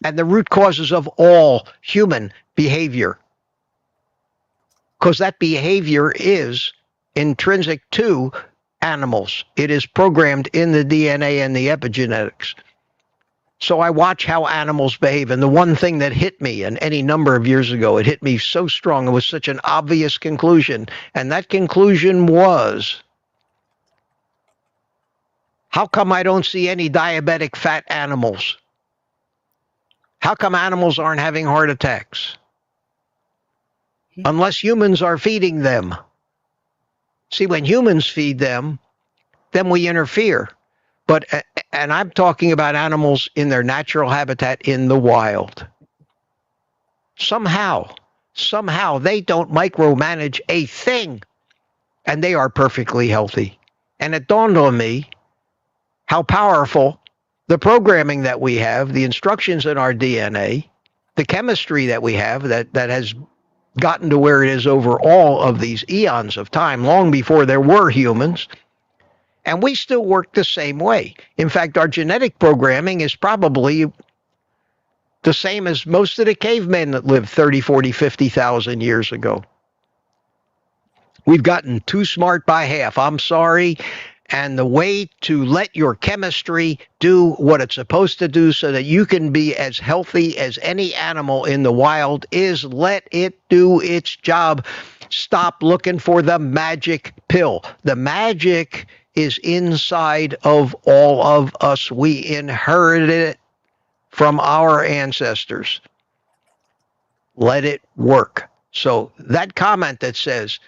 and the root causes of all human behavior. Because that behavior is intrinsic to animals. It is programmed in the DNA and the epigenetics. So I watch how animals behave. And the one thing that hit me, and any number of years ago, it hit me so strong, it was such an obvious conclusion. And that conclusion was, how come I don't see any diabetic fat animals? How come animals aren't having heart attacks? Unless humans are feeding them. See, when humans feed them, then we interfere. And I'm talking about animals in their natural habitat in the wild. Somehow they don't micromanage a thing, and they are perfectly healthy. And it dawned on me how powerful the programming that we have, the instructions in our DNA, the chemistry that we have that has gotten to where it is over all of these eons of time, long before there were humans. And we still work the same way. In fact, our genetic programming is probably the same as most of the cavemen that lived 30, 40, 50,000 years ago. We've gotten too smart by half. I'm sorry. And the way to let your chemistry do what it's supposed to do so that you can be as healthy as any animal in the wild is let it do its job. Stop looking for the magic pill. The magic is inside of all of us. We inherited it from our ancestors. Let it work. So that comment that says,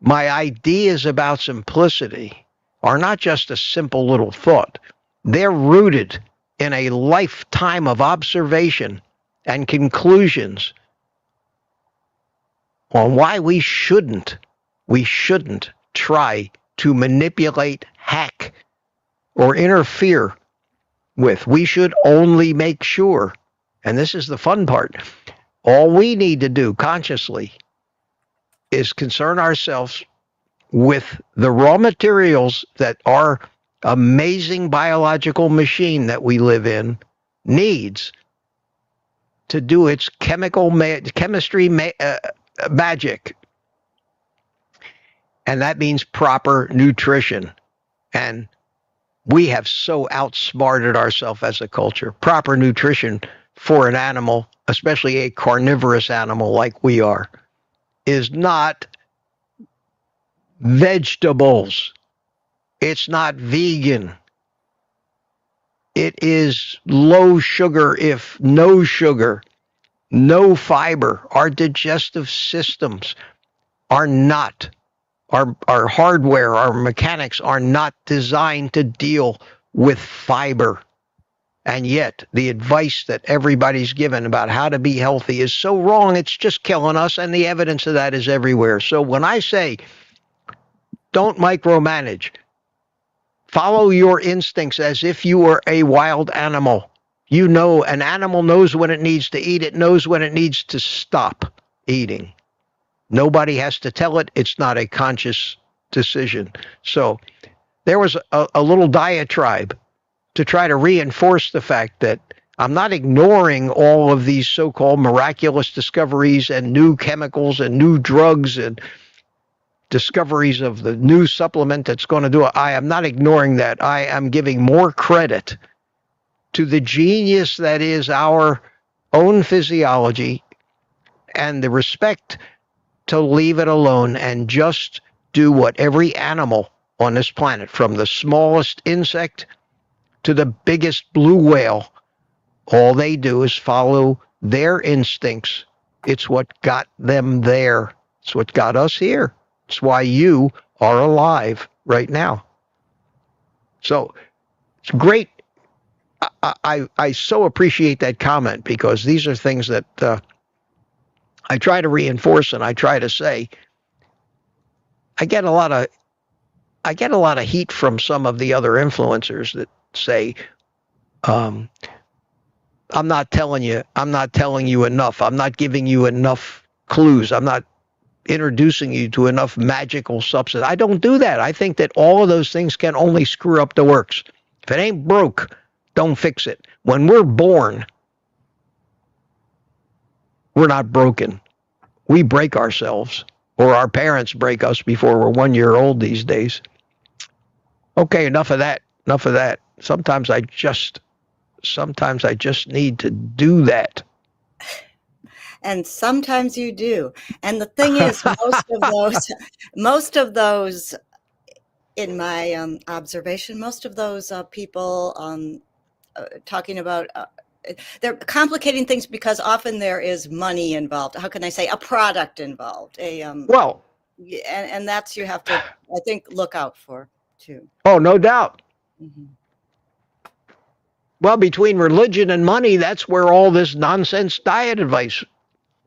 my ideas about simplicity are not just a simple little thought. They're rooted in a lifetime of observation and conclusions on why we shouldn't try to manipulate, hack, or interfere with. We should only make sure, and this is the fun part, all we need to do consciously is concern ourselves with the raw materials that our amazing biological machine that we live in needs to do its chemistry magic. And that means proper nutrition. And we have so outsmarted ourselves as a culture. Proper nutrition for an animal, especially a carnivorous animal like we are, is not vegetables. It's not vegan. It is low sugar, if no sugar, no fiber. Our digestive systems are not, our hardware, our mechanics are not designed to deal with fiber. And yet the advice that everybody's given about how to be healthy is so wrong, it's just killing us. And the evidence of that is everywhere. So when I say, don't micromanage, follow your instincts as if you were a wild animal. You know, an animal knows when it needs to eat. It knows when it needs to stop eating. Nobody has to tell it. It's not a conscious decision. So there was a little diatribe to try to reinforce the fact that I'm not ignoring all of these so-called miraculous discoveries and new chemicals and new drugs and discoveries of the new supplement that's going to do it. I am not ignoring that. I am giving more credit to the genius that is our own physiology and the respect to leave it alone and just do what every animal on this planet, from the smallest insect to the biggest blue whale, all they do is follow their instincts. It's what got them there. It's what got us here. It's why you are alive right now. So it's great. I so appreciate that comment, because these are things that I try to reinforce and I try to say. I get a lot of heat from some of the other influencers that say, I'm not telling you enough. I'm not giving you enough clues. I'm not introducing you to enough magical substance. I don't do that. I think that all of those things can only screw up the works. If it ain't broke, don't fix it. When we're born, we're not broken. We break ourselves, or our parents break us before we're 1 year old these days. Okay, enough of that. Enough of that. Sometimes I just need to do that. And sometimes you do. And the thing is, most of those, in my observation, most of those people talking about, they're complicating things because often there is money involved. How can I say, a product involved? Well, and that's, you have to, I think, look out for too. Oh, no doubt. Mm-hmm. Well, between religion and money, that's where all this nonsense diet advice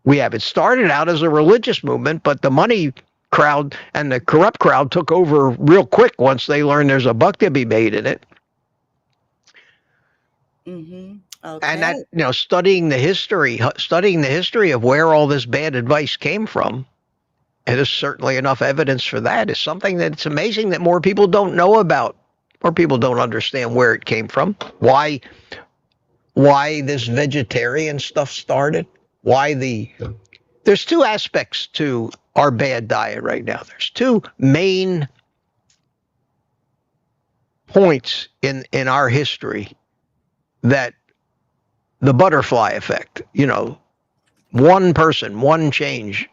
we have. It started out as a religious movement, but the money crowd and the corrupt crowd took over real quick once they learned there's a buck to be made in it. Mm-hmm. Okay. And that, studying the history of where all this bad advice came from, and there's certainly enough evidence for that, is something that's amazing that more people don't know about. More people don't understand where it came from, why this vegetarian stuff started, there's two aspects to our bad diet right now. There's two main points in our history that the butterfly effect, one person, one change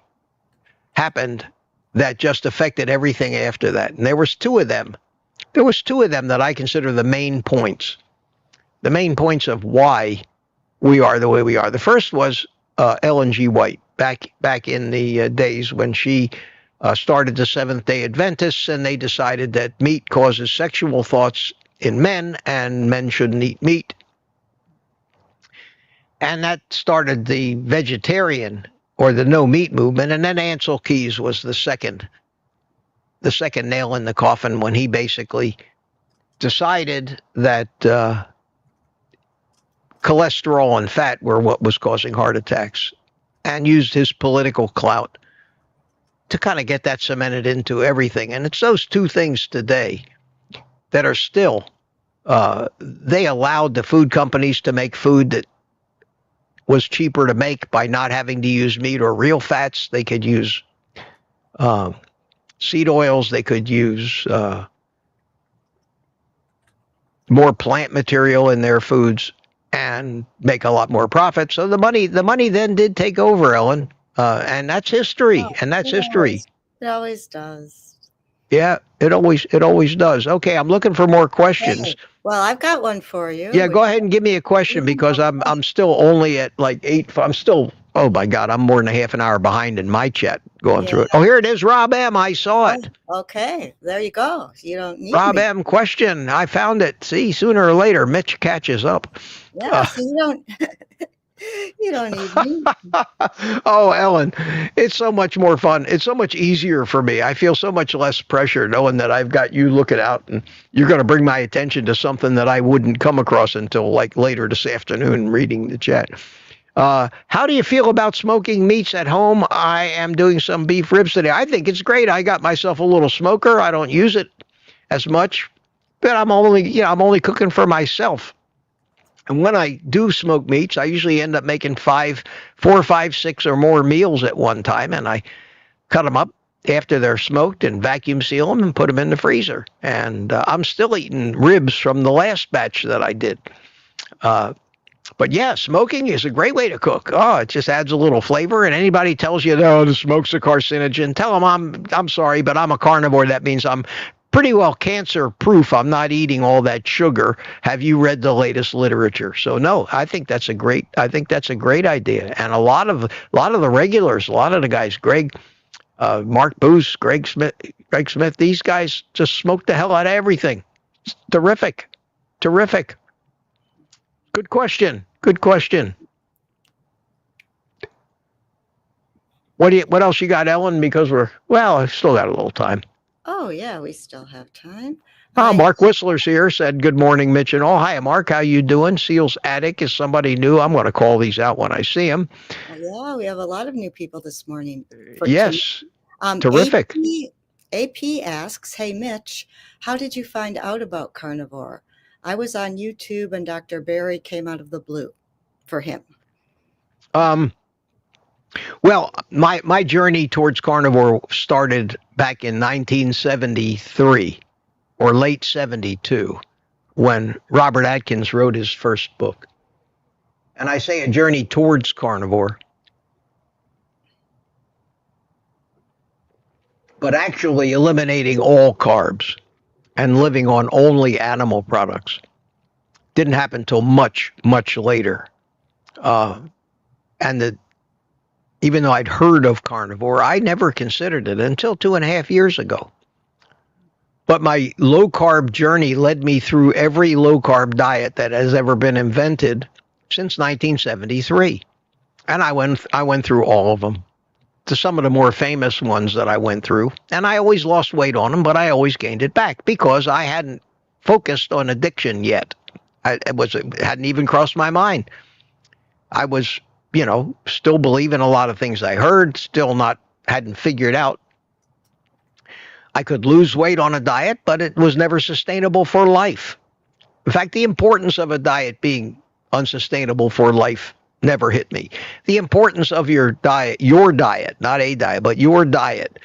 happened that just affected everything after that. And there was two of them. There was two of them that I consider the main points of why we are the way we are. The first was Ellen G. White back in the days when she started the Seventh-day Adventists, and they decided that meat causes sexual thoughts in men, and men shouldn't eat meat. And that started the vegetarian or the no meat movement. And then Ansel Keys was the second nail in the coffin, when he basically decided that cholesterol and fat were what was causing heart attacks, and used his political clout to kind of get that cemented into everything. And it's those two things today that are still, they allowed the food companies to make food that was cheaper to make by not having to use meat or real fats. They could use seed oils. They could use more plant material in their foods and make a lot more profit. So the money then did take over, Ellen, and that's history. And that's history. It always does. Yeah, it always does. Okay, I'm looking for more questions. Hey, well, I've got one for you. Yeah, go ahead and give me a question, because I'm still only at like 8. I'm still, oh my God, I'm more than a half an hour behind in my chat going through it. Oh, here it is, Rob M. I saw it. Okay, there you go. You don't need Rob me. M. question. I found it. See, sooner or later, Mitch catches up. Yeah, so you don't need me. Oh, Ellen, it's so much more fun. It's so much easier for me. I feel so much less pressure knowing that I've got you looking out, and you're going to bring my attention to something that I wouldn't come across until like later this afternoon reading the chat. How do you feel about smoking meats at home? I am doing some beef ribs today. I think it's great. I got myself a little smoker. I don't use it as much, but I'm only cooking for myself. And when I do smoke meats, I usually end up making 4, 5, 6 or more meals at one time, and I cut them up after they're smoked and vacuum seal them and put them in the freezer. And I'm still eating ribs from the last batch that I did. But yeah, smoking is a great way to cook. Oh, it just adds a little flavor. And anybody tells you, oh, the smoke's a carcinogen, tell them I'm sorry, but I'm a carnivore. That means I'm pretty well cancer proof. I'm not eating all that sugar. Have you read the latest literature? So no, I think that's a great idea. And a lot of the regulars, a lot of the guys, Greg, Mark Booth, Greg Smith, these guys just smoke the hell out of everything. It's terrific. Good question. What else you got, Ellen? Because I've still got a little time. Oh, yeah, we still have time. Oh, Mark Whistler's here, said, good morning, Mitch and all. Hi, Mark, how you doing? Seals Attic is somebody new. I'm going to call these out when I see them. Yeah, we have a lot of new people this morning. Yes. Terrific. AP asks, hey, Mitch, how did you find out about carnivore? I was on YouTube and Dr. Berry came out of the blue for him. Well, my journey towards carnivore started back in 1973 or late 72 when Robert Atkins wrote his first book. And I say a journey towards carnivore, but actually eliminating all carbs and living on only animal products didn't happen until much, much later. Even though I'd heard of carnivore, I never considered it until 2.5 years ago. But my low-carb journey led me through every low-carb diet that has ever been invented since 1973. And I went through all of them. To some of the more famous ones that I went through. And I always lost weight on them, but I always gained it back because I hadn't focused on addiction yet. It hadn't even crossed my mind. I was, still believing a lot of things I heard, hadn't figured out. I could lose weight on a diet, but it was never sustainable for life. In fact, the importance of a diet being unsustainable for life never hit me. The importance of your diet, not a diet, but your diet,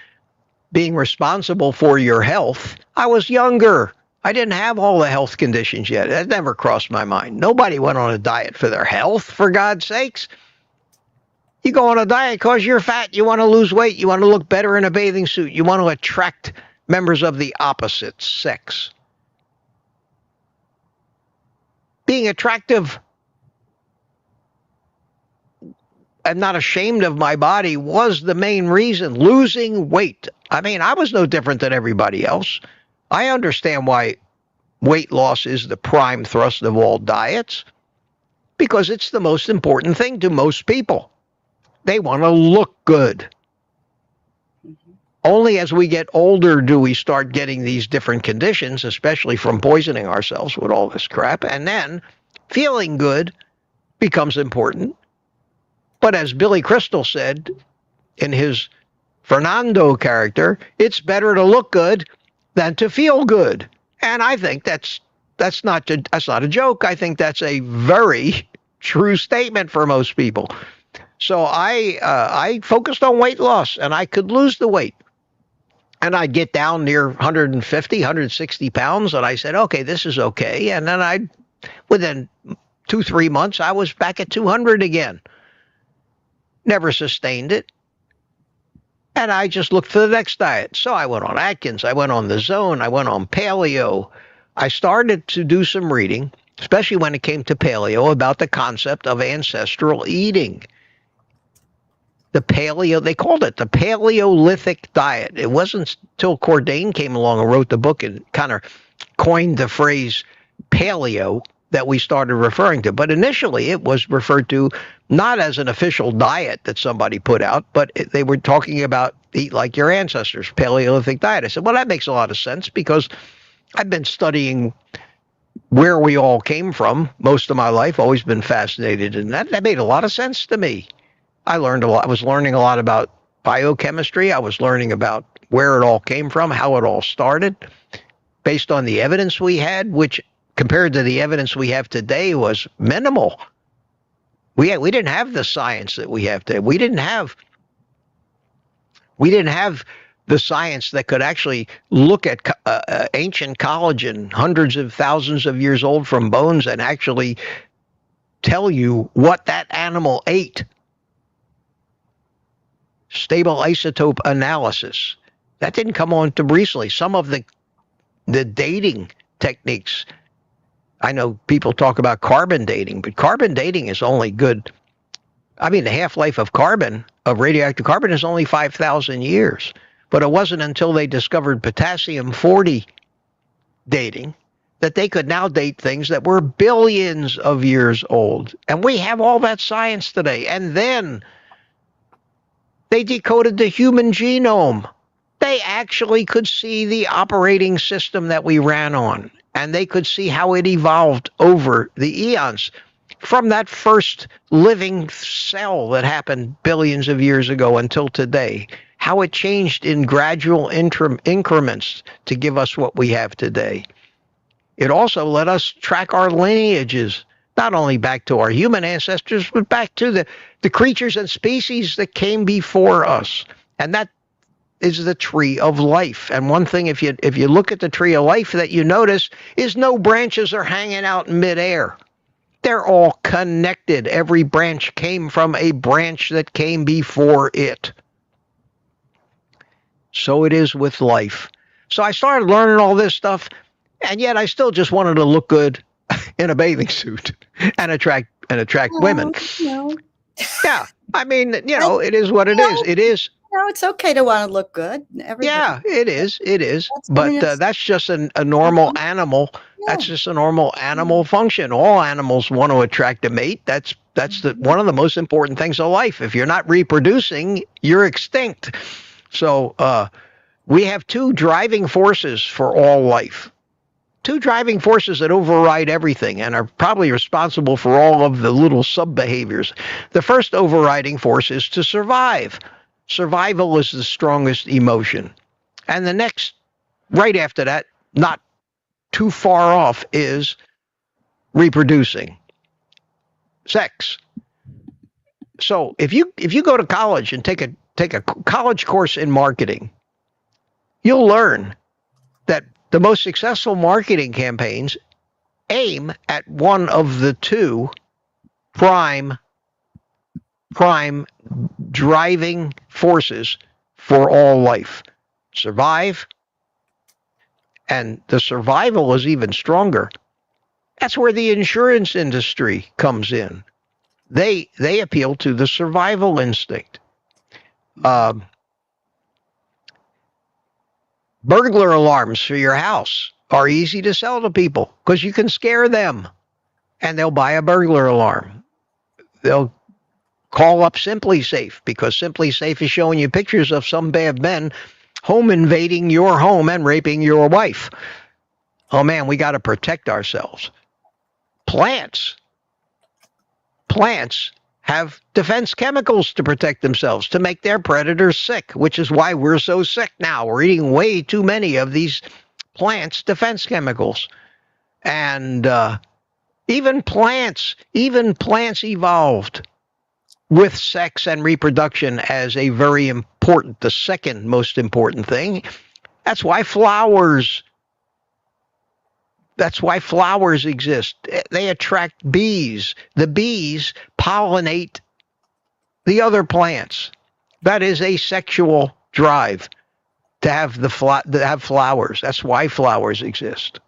being responsible for your health. I was younger. I didn't have all the health conditions yet. That never crossed my mind. Nobody went on a diet for their health, for God's sakes. You go on a diet because you're fat, you want to lose weight, you want to look better in a bathing suit, you want to attract members of the opposite sex. Being attractive, I'm not ashamed of my body, was the main reason. Losing weight. I mean, I was no different than everybody else. I understand why weight loss is the prime thrust of all diets, because it's the most important thing to most people. They want to look good. Only as we get older do we start getting these different conditions, especially from poisoning ourselves with all this crap. And then feeling good becomes important. But as Billy Crystal said in his Fernando character, it's better to look good than to feel good. And I think that's not a joke. I think that's a very true statement for most people. So I focused on weight loss, and I could lose the weight. And I'd get down near 150, 160 pounds, and I said, okay, this is okay. And then within 2-3 months, I was back at 200 again. Never sustained it. And I just looked for the next diet. So I went on Atkins, I went on the Zone, I went on Paleo. I started to do some reading, especially when it came to Paleo, about the concept of ancestral eating. The paleo, they called it the Paleolithic diet. It wasn't until Cordain came along and wrote the book and kind of coined the phrase paleo that we started referring to. But initially it was referred to not as an official diet that somebody put out, but they were talking about eat like your ancestors, Paleolithic diet. I said, well, that makes a lot of sense because I've been studying where we all came from most of my life, always been fascinated in that. That made a lot of sense to me. I learned a lot. I was learning a lot about biochemistry. I was learning about where it all came from, how it all started, based on the evidence we had, which compared to the evidence we have today was minimal. We didn't have the science that we have today. We didn't have the science that could actually look at ancient collagen, hundreds of thousands of years old from bones, and actually tell you what that animal ate. Stable isotope analysis. That didn't come on to recently. Some of the dating techniques, I know people talk about carbon dating, but carbon dating is only good. I mean, the half-life of radioactive carbon is only 5,000 years. But it wasn't until they discovered potassium-40 dating that they could now date things that were billions of years old. And we have all that science today. And then they decoded the human genome. They actually could see the operating system that we ran on, and they could see how it evolved over the eons from that first living cell that happened billions of years ago until today, how it changed in gradual increments to give us what we have today. It also let us track our lineages, not only back to our human ancestors, but back to the creatures and species that came before us. And that is the tree of life. And one thing, if you look at the tree of life, that you notice is no branches are hanging out in midair. They're all connected. Every branch came from a branch that came before it. So it is with life. So I started learning all this stuff, and yet I still just wanted to look good in a bathing suit and attract women. No. Yeah, I mean, it is what it is. It is. No, it's okay to want to look good. Yeah, it is. It is. But that's just a normal animal. Yeah. That's just a normal animal function. All animals want to attract a mate. That's one of the most important things of life. If you're not reproducing, you're extinct. So we have two driving forces for all life. Two driving forces that override everything and are probably responsible for all of the little sub-behaviors. The first overriding force is to survive. Survival is the strongest emotion. And the next, right after that, not too far off, is reproducing. Sex. So if you go to college and take a college course in marketing, you'll learn that the most successful marketing campaigns aim at one of the two prime driving forces for all life. Survive, and the survival is even stronger. That's where the insurance industry comes in. They appeal to the survival instinct. Burglar alarms for your house are easy to sell to people because you can scare them, and they'll buy a burglar alarm. They'll call up Simply Safe because Simply Safe is showing you pictures of some bad men home invading your home and raping your wife. Oh man, we got to protect ourselves. Plants have defense chemicals to protect themselves, to make their predators sick, which is why we're so sick now. We're eating way too many of these plants' defense chemicals. And even plants evolved with sex and reproduction as a very important, the second most important thing. That's why flowers exist. They attract bees. The bees pollinate the other plants. That is a sexual drive to have flowers. That's why flowers exist.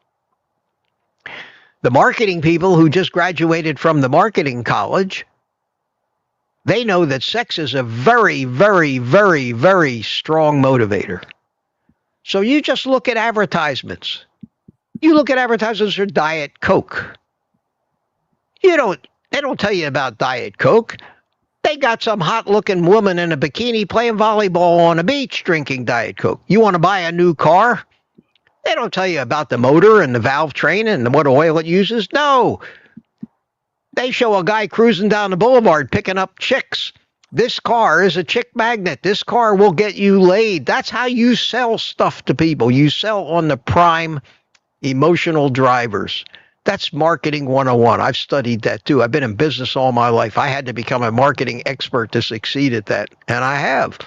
The marketing people who just graduated from the marketing college, they know that sex is a very, very, very, very strong motivator. So you just look at advertisements. You look at advertisements for Diet Coke. They don't tell you about Diet Coke. They got some hot-looking woman in a bikini playing volleyball on a beach drinking Diet Coke. You want to buy a new car? They don't tell you about the motor and the valve train and what oil it uses. No. They show a guy cruising down the boulevard picking up chicks. This car is a chick magnet. This car will get you laid. That's how you sell stuff to people. You sell on the prime emotional drivers. That's marketing 101. I've studied that too. I've been in business all my life. I had to become a marketing expert to succeed at that, and I have.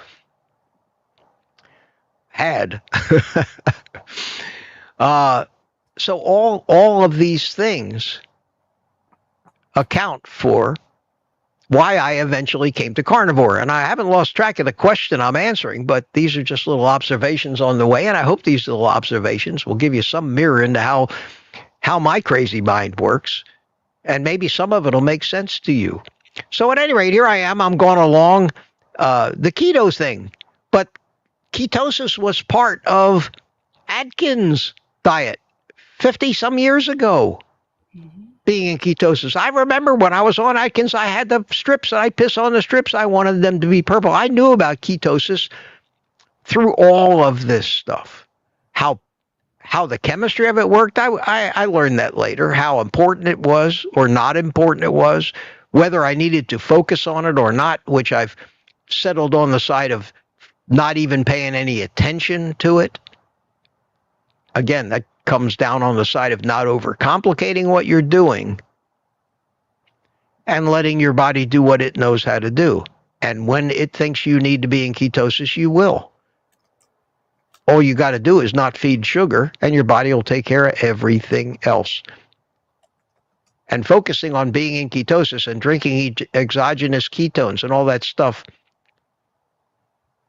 So all of these things account for why I eventually came to carnivore. And I haven't lost track of the question I'm answering, but these are just little observations on the way. And I hope these little observations will give you some mirror into how my crazy mind works. And maybe some of it will make sense to you. So at any rate, here I am. I'm going along the keto thing. But ketosis was part of Atkins' diet 50-some years ago. Mm-hmm. Being in ketosis. I remember when I was on Atkins, I had the strips. I piss on the strips. I wanted them to be purple. I knew about ketosis through all of this stuff. How the chemistry of it worked, I learned that later. How important it was or not important it was. Whether I needed to focus on it or not, which I've settled on the side of not even paying any attention to it. Again, that comes down on the side of not overcomplicating what you're doing and letting your body do what it knows how to do. And when it thinks you need to be in ketosis, you will. All you got to do is not feed sugar, and your body will take care of everything else. And focusing on being in ketosis and drinking exogenous ketones and all that stuff,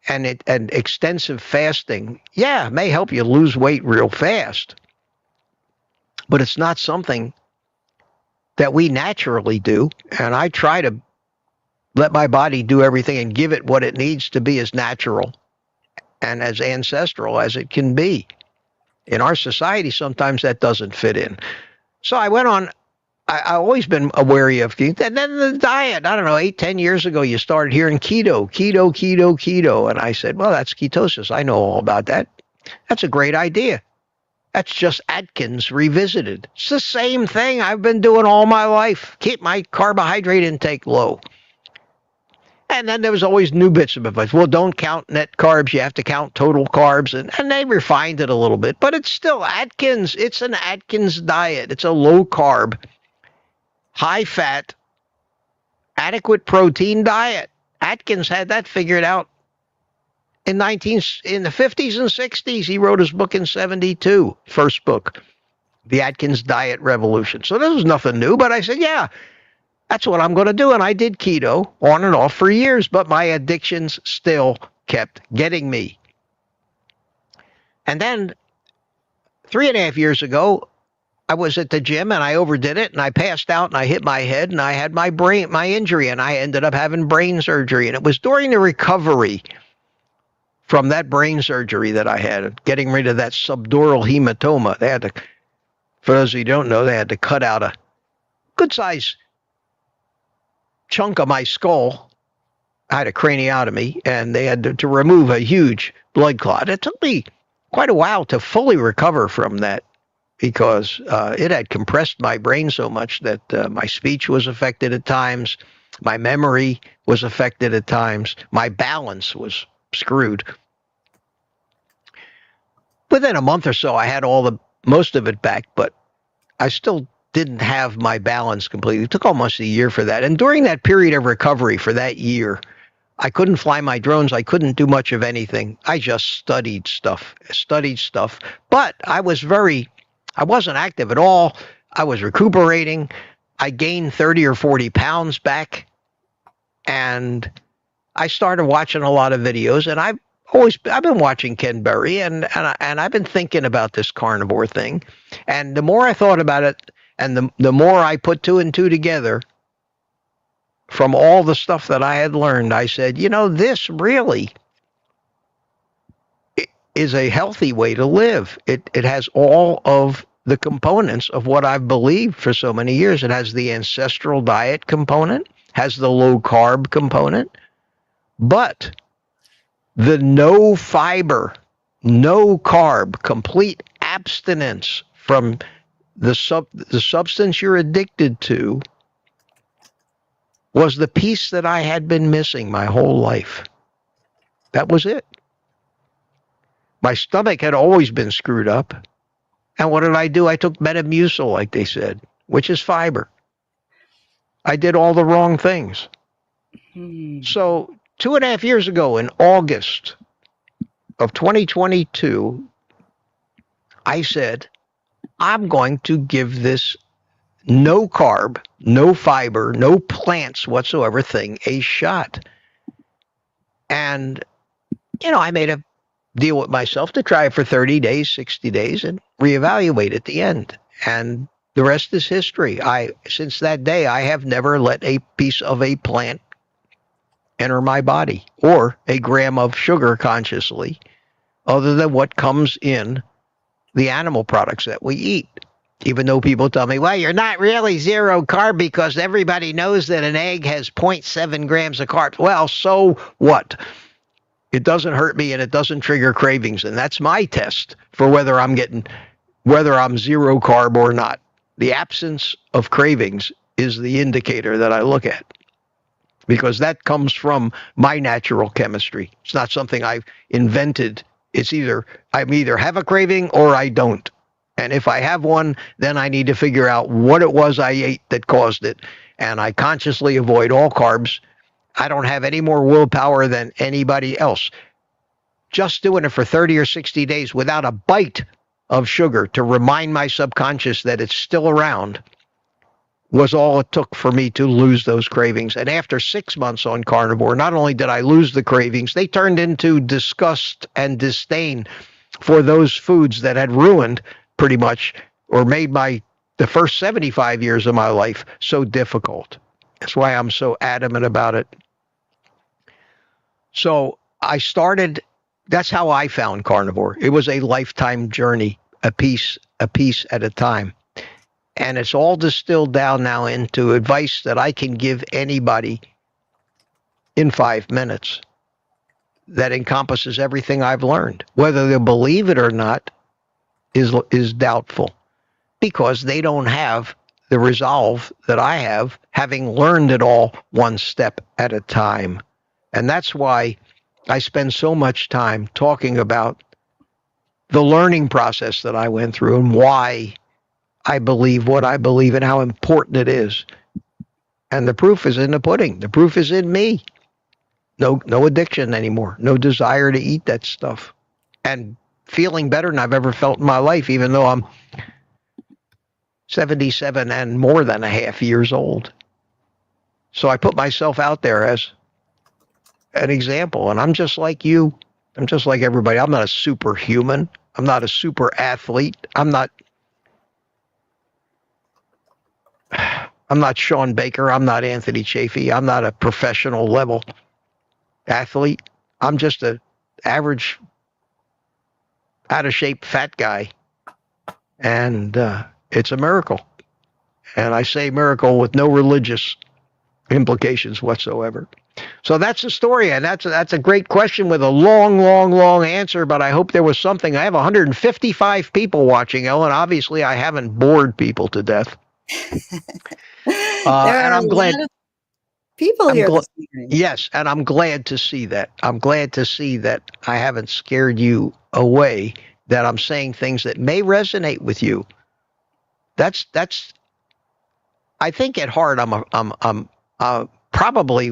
and extensive fasting, yeah, it may help you lose weight real fast, but it's not something that we naturally do. And I try to let my body do everything and give it what it needs to be as natural and as ancestral as it can be. In our society, sometimes that doesn't fit in. So I went on. I've always been wary of keto. And then the diet, I don't know, 8-10 years ago, you started hearing keto. And I said, well, that's ketosis. I know all about that. That's a great idea. That's just Atkins revisited. It's the same thing I've been doing all my life. Keep my carbohydrate intake low. And then there was always new bits of advice. Well, don't count net carbs. You have to count total carbs. And they refined it a little bit. But it's still Atkins. It's an Atkins diet. It's a low carb, high fat, adequate protein diet. Atkins had that figured out in the 50s and 60s. He wrote his book in 72, first book, The Atkins Diet Revolution. So this was nothing new, but I said, yeah, that's what I'm going to do. And I did keto on and off for years, but my addictions still kept getting me. And then 3.5 years ago, I was at the gym and I overdid it and I passed out and I hit my head and I had my injury, and I ended up having brain surgery. And it was during the recovery from that brain surgery that I had, getting rid of that subdural hematoma. They had to, for those of you who don't know, they had to cut out a good size chunk of my skull. I had a craniotomy and they had to remove a huge blood clot. It took me quite a while to fully recover from that, because it had compressed my brain so much that my speech was affected at times, my memory was affected at times, my balance was screwed. Within a month or so, I had most of it back, but I still didn't have my balance completely. It took almost a year for that. And during that period of recovery for that year, I couldn't fly my drones. I couldn't do much of anything. I just studied stuff. But I wasn't active at all. I was recuperating. I gained 30 or 40 pounds back. And I started watching a lot of videos. And I've been watching Ken Berry, and I've been thinking about this carnivore thing. And the more I thought about it, and the more I put 2 and 2 together from all the stuff that I had learned, I said, this really is a healthy way to live. It has all of the components of what I've believed for so many years. It has the ancestral diet component, has the low carb component, but the no fiber, no carb, complete abstinence from the substance you're addicted to was the piece that I had been missing my whole life. That was it. My stomach had always been screwed up. And what did I do? I took Metamucil, like they said, which is fiber. I did all the wrong things. So 2.5 years ago, in August of 2022, I said, I'm going to give this no carb, no fiber, no plants whatsoever thing a shot. And, I made a deal with myself to try it for 30 days, 60 days, and reevaluate at the end. And the rest is history. Since that day, I have never let a piece of a plant enter my body, or a gram of sugar consciously, other than what comes in the animal products that we eat. Even though people tell me, well, you're not really zero carb because everybody knows that an egg has 0.7 grams of carbs. Well, so what? It doesn't hurt me and it doesn't trigger cravings. And that's my test for whether I'm zero carb or not. The absence of cravings is the indicator that I look at. because that comes from my natural chemistry. It's not something I've invented. It's either I either have a craving or I don't. And if I have one, then I need to figure out what it was I ate that caused it. And I consciously avoid all carbs. I don't have any more willpower than anybody else. Just doing it for 30 or 60 days without a bite of sugar to remind my subconscious that it's still around was all it took for me to lose those cravings. And after 6 months on carnivore, not only did I lose the cravings, they turned into disgust and disdain for those foods that had ruined pretty much or made the first 75 years of my life so difficult. That's why I'm so adamant about it. So I started, that's how I found carnivore. It was a lifetime journey, a piece at a time. And it's all distilled down now into advice that I can give anybody in 5 minutes that encompasses everything I've learned. Whether they'll believe it or not is doubtful, because they don't have the resolve that I have, having learned it all one step at a time. And that's why I spend so much time talking about the learning process that I went through and why I believe what I believe and how important it is. And the proof is in the pudding. The proof is in me. No addiction anymore. No desire to eat that stuff. And feeling better than I've ever felt in my life, even though I'm 77 and more than a half years old. So I put myself out there as an example. And I'm just like you. I'm just like everybody. I'm not a superhuman. I'm not a super athlete. I'm not Sean Baker. I'm not Anthony Chafee. I'm not a professional level athlete. I'm just an average, out of shape, fat guy. And it's a miracle. And I say miracle with no religious implications whatsoever. So that's the story. And that's a great question with a long answer. But I hope there was something. I have 155 people watching, Ellen. Obviously, I haven't bored people to death. And I'm glad people here this evening. Yes, and I'm glad to see that. I'm glad to see that I haven't scared you away, that I'm saying things that may resonate with you. That's I think at heart I'm probably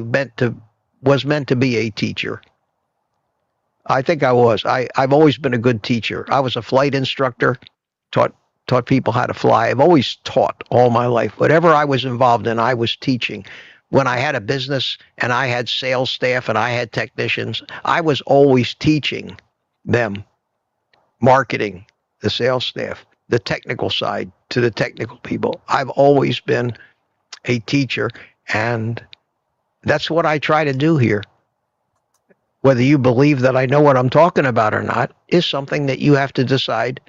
was meant to be a teacher. I think I was. I've always been a good teacher. I was a flight instructor, taught people how to fly. I've always taught all my life. Whatever I was involved in, I was teaching. When I had a business and I had sales staff and I had technicians, I was always teaching them marketing, the sales staff, the technical side to the technical people. I've always been a teacher, and that's what I try to do here. Whether you believe that I know what I'm talking about or not is something that you have to decide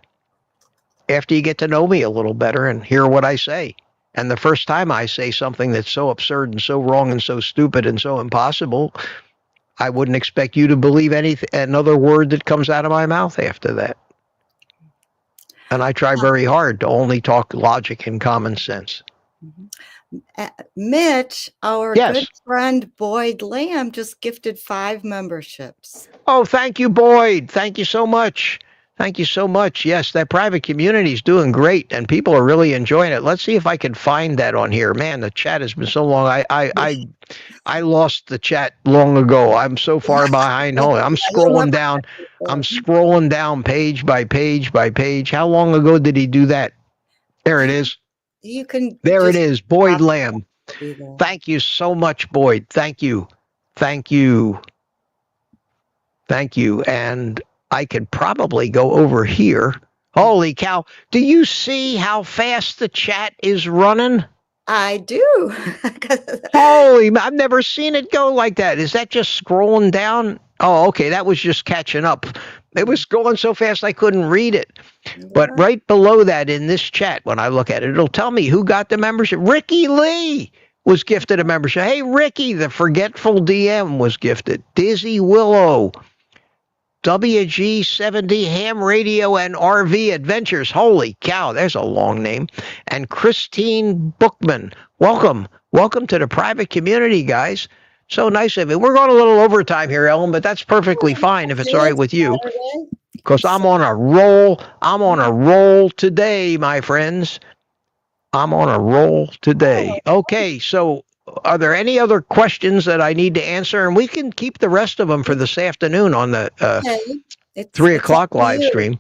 after you get to know me a little better and hear what I say. And the first time I say something that's so absurd and so wrong and so stupid and so impossible, I wouldn't expect you to believe another word that comes out of my mouth after that. And I try very hard to only talk logic and common sense. Mitch, our good friend Boyd Lamb just gifted 5 memberships. Oh, thank you, Boyd. Thank you so much. Thank you so much. Yes, that private community is doing great, and people are really enjoying it. Let's see if I can find that on here. Man, the chat has been so long. I lost the chat long ago. I'm so far behind. I'm scrolling down. I'm scrolling down page by page by page. How long ago did he do that? There it is. You can. There it is. Boyd Lamb. Thank you so much, Boyd. Thank you. Thank you. Thank you. And I could probably go over here. Holy cow. Do you see how fast the chat is running? I do. Holy, I've never seen it go like that. Is that just scrolling down? Oh, okay. That was just catching up. It was going so fast I couldn't read it. But right below that in this chat, when I look at it, it'll tell me who got the membership. Ricky Lee was gifted a membership. Hey, Ricky, the forgetful DM was gifted. Dizzy Willow. WG70 Ham Radio and RV Adventures. Holy cow, there's a long name. And Christine Bookman. Welcome to the private community, guys. So nice of you. We're going a little overtime here, Ellen, but that's perfectly fine if it's all right with you. Because I'm on a roll. I'm on a roll today, my friends. I'm on a roll today. Okay, so are there any other questions that I need to answer? And we can keep the rest of them for this afternoon on the 3 o'clock live stream.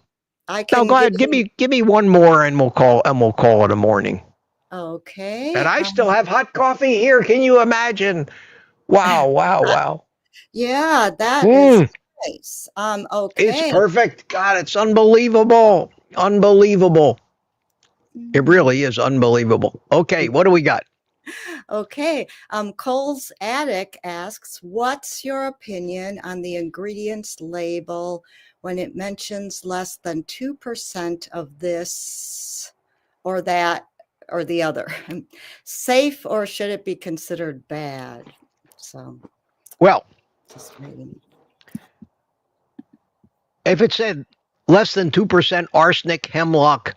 No, go ahead. Give me one more, and we'll call it a morning. Okay. And I still have hot coffee here. Can you imagine? Wow. Yeah, that is nice. Okay. It's perfect. God, it's unbelievable. Unbelievable. It really is unbelievable. Okay, what do we got? Okay. Cole's Attic asks, what's your opinion on the ingredients label when it mentions less than 2% of this or that or the other? Safe, or should it be considered bad? So, well, just reading. If it said less than 2% arsenic, hemlock,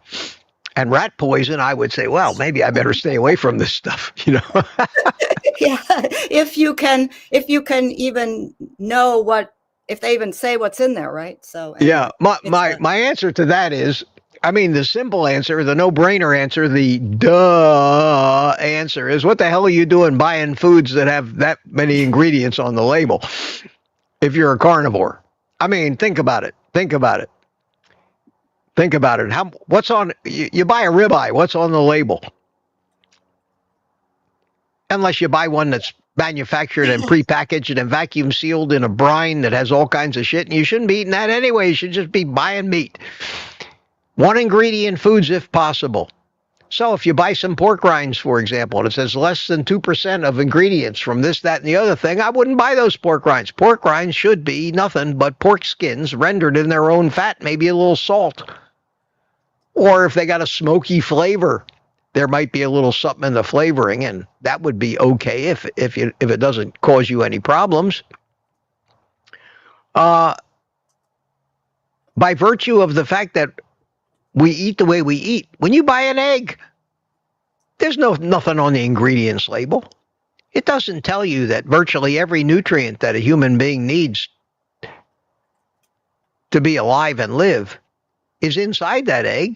and rat poison, I would say, well, maybe I better stay away from this stuff, you know. Yeah, if you can even know what, if they even say what's in there, right? So anyway, yeah, my answer to that is, I mean, the simple answer, the no-brainer answer, the duh answer is, what the hell are you doing buying foods that have that many ingredients on the label if you're a carnivore? I mean, think about it. Think about it. What's on, you buy a ribeye, what's on the label? Unless you buy one that's manufactured and prepackaged and vacuum sealed in a brine that has all kinds of shit, and you shouldn't be eating that anyway. You should just be buying meat. One ingredient foods if possible. So if you buy some pork rinds, for example, and it says less than 2% of ingredients from this, that, and the other thing, I wouldn't buy those pork rinds. Pork rinds should be nothing but pork skins rendered in their own fat, maybe a little salt. Or if they got a smoky flavor, there might be a little something in the flavoring, and that would be okay if it doesn't cause you any problems. By virtue of the fact that we eat the way we eat, when you buy an egg, there's nothing on the ingredients label. It doesn't tell you that virtually every nutrient that a human being needs to be alive and live is inside that egg.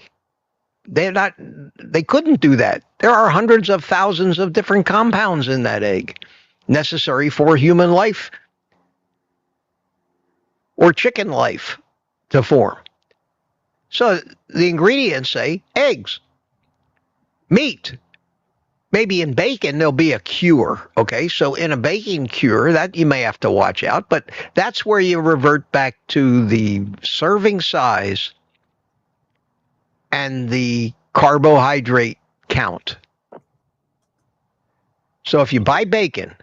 They couldn't do that. There are hundreds of thousands of different compounds in that egg necessary for human life or chicken life to form. So the ingredients say eggs, meat. Maybe in bacon, there'll be a cure. Okay, so in a baking cure, that you may have to watch out, but that's where you revert back to the serving size and the carbohydrate count. So if you buy bacon,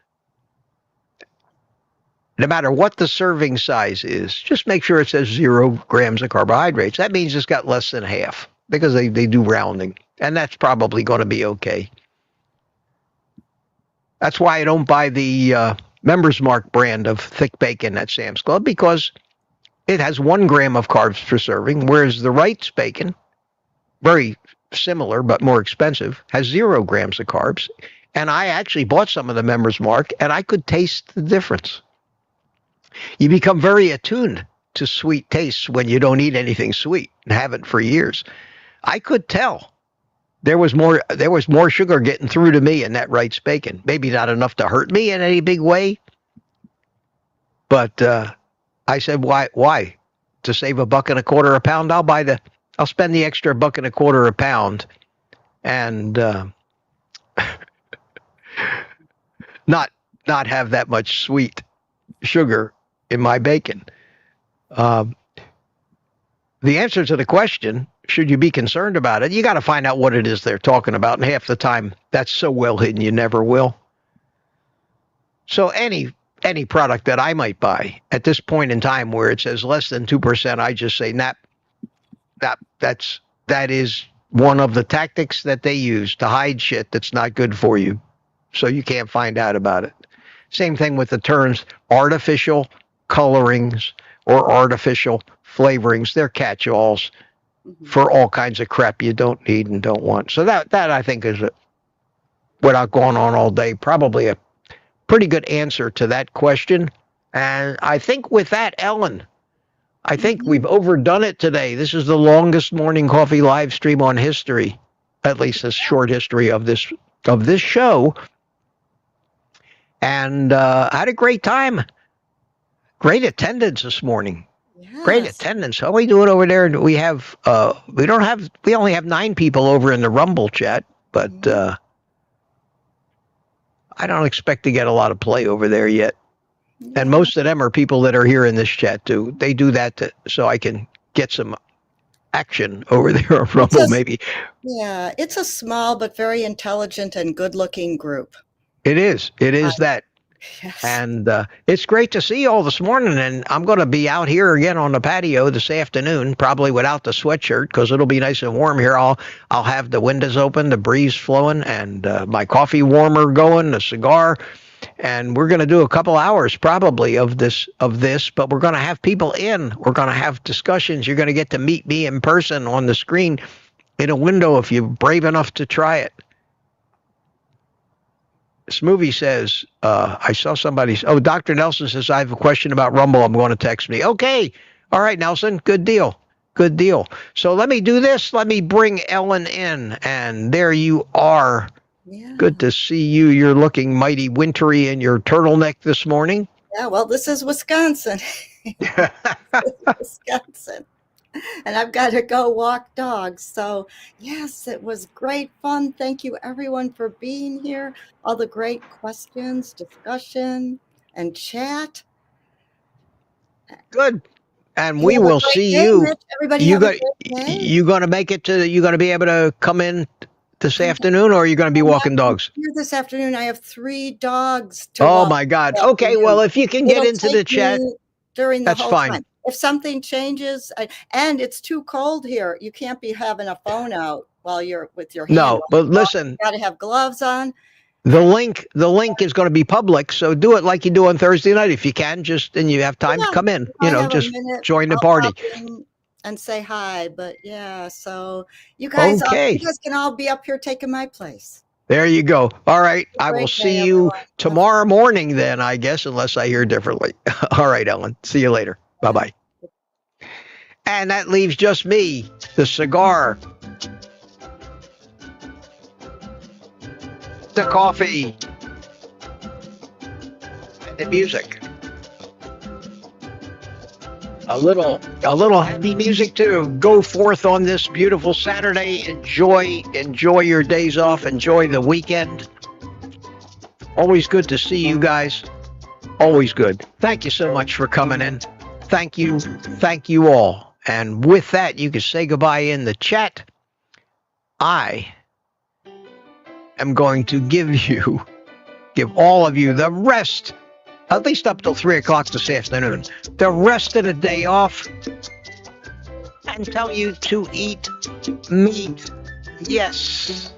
no matter what the serving size is, just make sure it says 0 grams of carbohydrates. That means it's got less than half, because they do rounding, and that's probably going to be okay. That's why I don't buy the Members Mark brand of thick bacon at Sam's Club, because it has 1 gram of carbs per serving, whereas the Wright's bacon, very similar but more expensive, has 0 grams of carbs. And I actually bought some of the Members Mark, and I could taste the difference. You become very attuned to sweet tastes when you don't eat anything sweet and haven't for years. I could tell there was more sugar getting through to me in that Wright's bacon. Maybe not enough to hurt me in any big way, but I said, why? To save $1.25 a pound, I'll spend the extra $1.25 a pound and not have that much sweet sugar in my bacon. The answer to the question, should you be concerned about it, you got to find out what it is they're talking about, and half the time that's so well hidden you never will. So any product that I might buy at this point in time where it says less than 2%, I just say, that is one of the tactics that they use to hide shit that's not good for you, so you can't find out about it. Same thing with the terms artificial colorings or artificial flavorings. They're catch-alls for all kinds of crap you don't need and don't want. So that I think is, without going on all day, probably pretty good answer to that question. And I think with that, Ellen, I think we've overdone it today. This is the longest morning coffee live stream on history, at least a short history of this show. And I had a great time. Great attendance this morning. Yes. Great attendance. How are we doing over there? We have we only have 9 people over in the Rumble chat, but I don't expect to get a lot of play over there yet. Yeah. And most of them are people that are here in this chat too. They do that so I can get some action over there on Rumble, maybe. Yeah, it's a small but very intelligent and good-looking group. It is. It is that. Yes. And it's great to see you all this morning. And I'm going to be out here again on the patio this afternoon, probably without the sweatshirt because it'll be nice and warm here. I'll have the windows open, the breeze flowing, and my coffee warmer going, the cigar. And we're going to do a couple hours probably of this, but we're going to have people in. We're going to have discussions. You're going to get to meet me in person on the screen in a window if you're brave enough to try it. Smoothie says, I saw somebody's, Dr. Nelson says, I have a question about Rumble. I'm going to text me. Okay. All right, Nelson. Good deal. Good deal. So let me do this. Let me bring Ellen in. And there you are. Yeah. Good to see you. You're looking mighty wintry in your turtleneck this morning. Yeah, well, this is Wisconsin. Wisconsin. And I've got to go walk dogs. So, yes, it was great fun. Thank you, everyone, for being here. All the great questions, discussion, and chat. Good. And we will see you. Mitch. Everybody have a great day. You going to make it to, you going to be able to come in this afternoon, or are you going to be walking dogs? Here this afternoon, I have 3 dogs to walk. Oh, my God. Okay, well, if you can get into the chat, during the that's whole fine. Time. If something changes, and it's too cold here, you can't be having a phone out while you're with your hand. No, but listen, you got to have gloves on. The link is going to be public, so do it like you do on Thursday night if you can. Just and you have time to come in. Just join the party and say hi. But yeah, so you guys, you guys can all be up here taking my place. There you go. All right, I will see you tomorrow morning then, I guess, unless I hear differently. All right, Ellen. See you later. Bye-bye. And that leaves just me, the cigar, the coffee, and the music. A little happy music to go forth on this beautiful Saturday. Enjoy your days off. Enjoy the weekend. Always good to see you guys. Always good. Thank you so much for coming in. Thank you all. And with that, you can say goodbye in the chat. I am going to give all of you the rest, at least up till 3 o'clock this afternoon, the rest of the day off, and tell you to eat meat. Yes.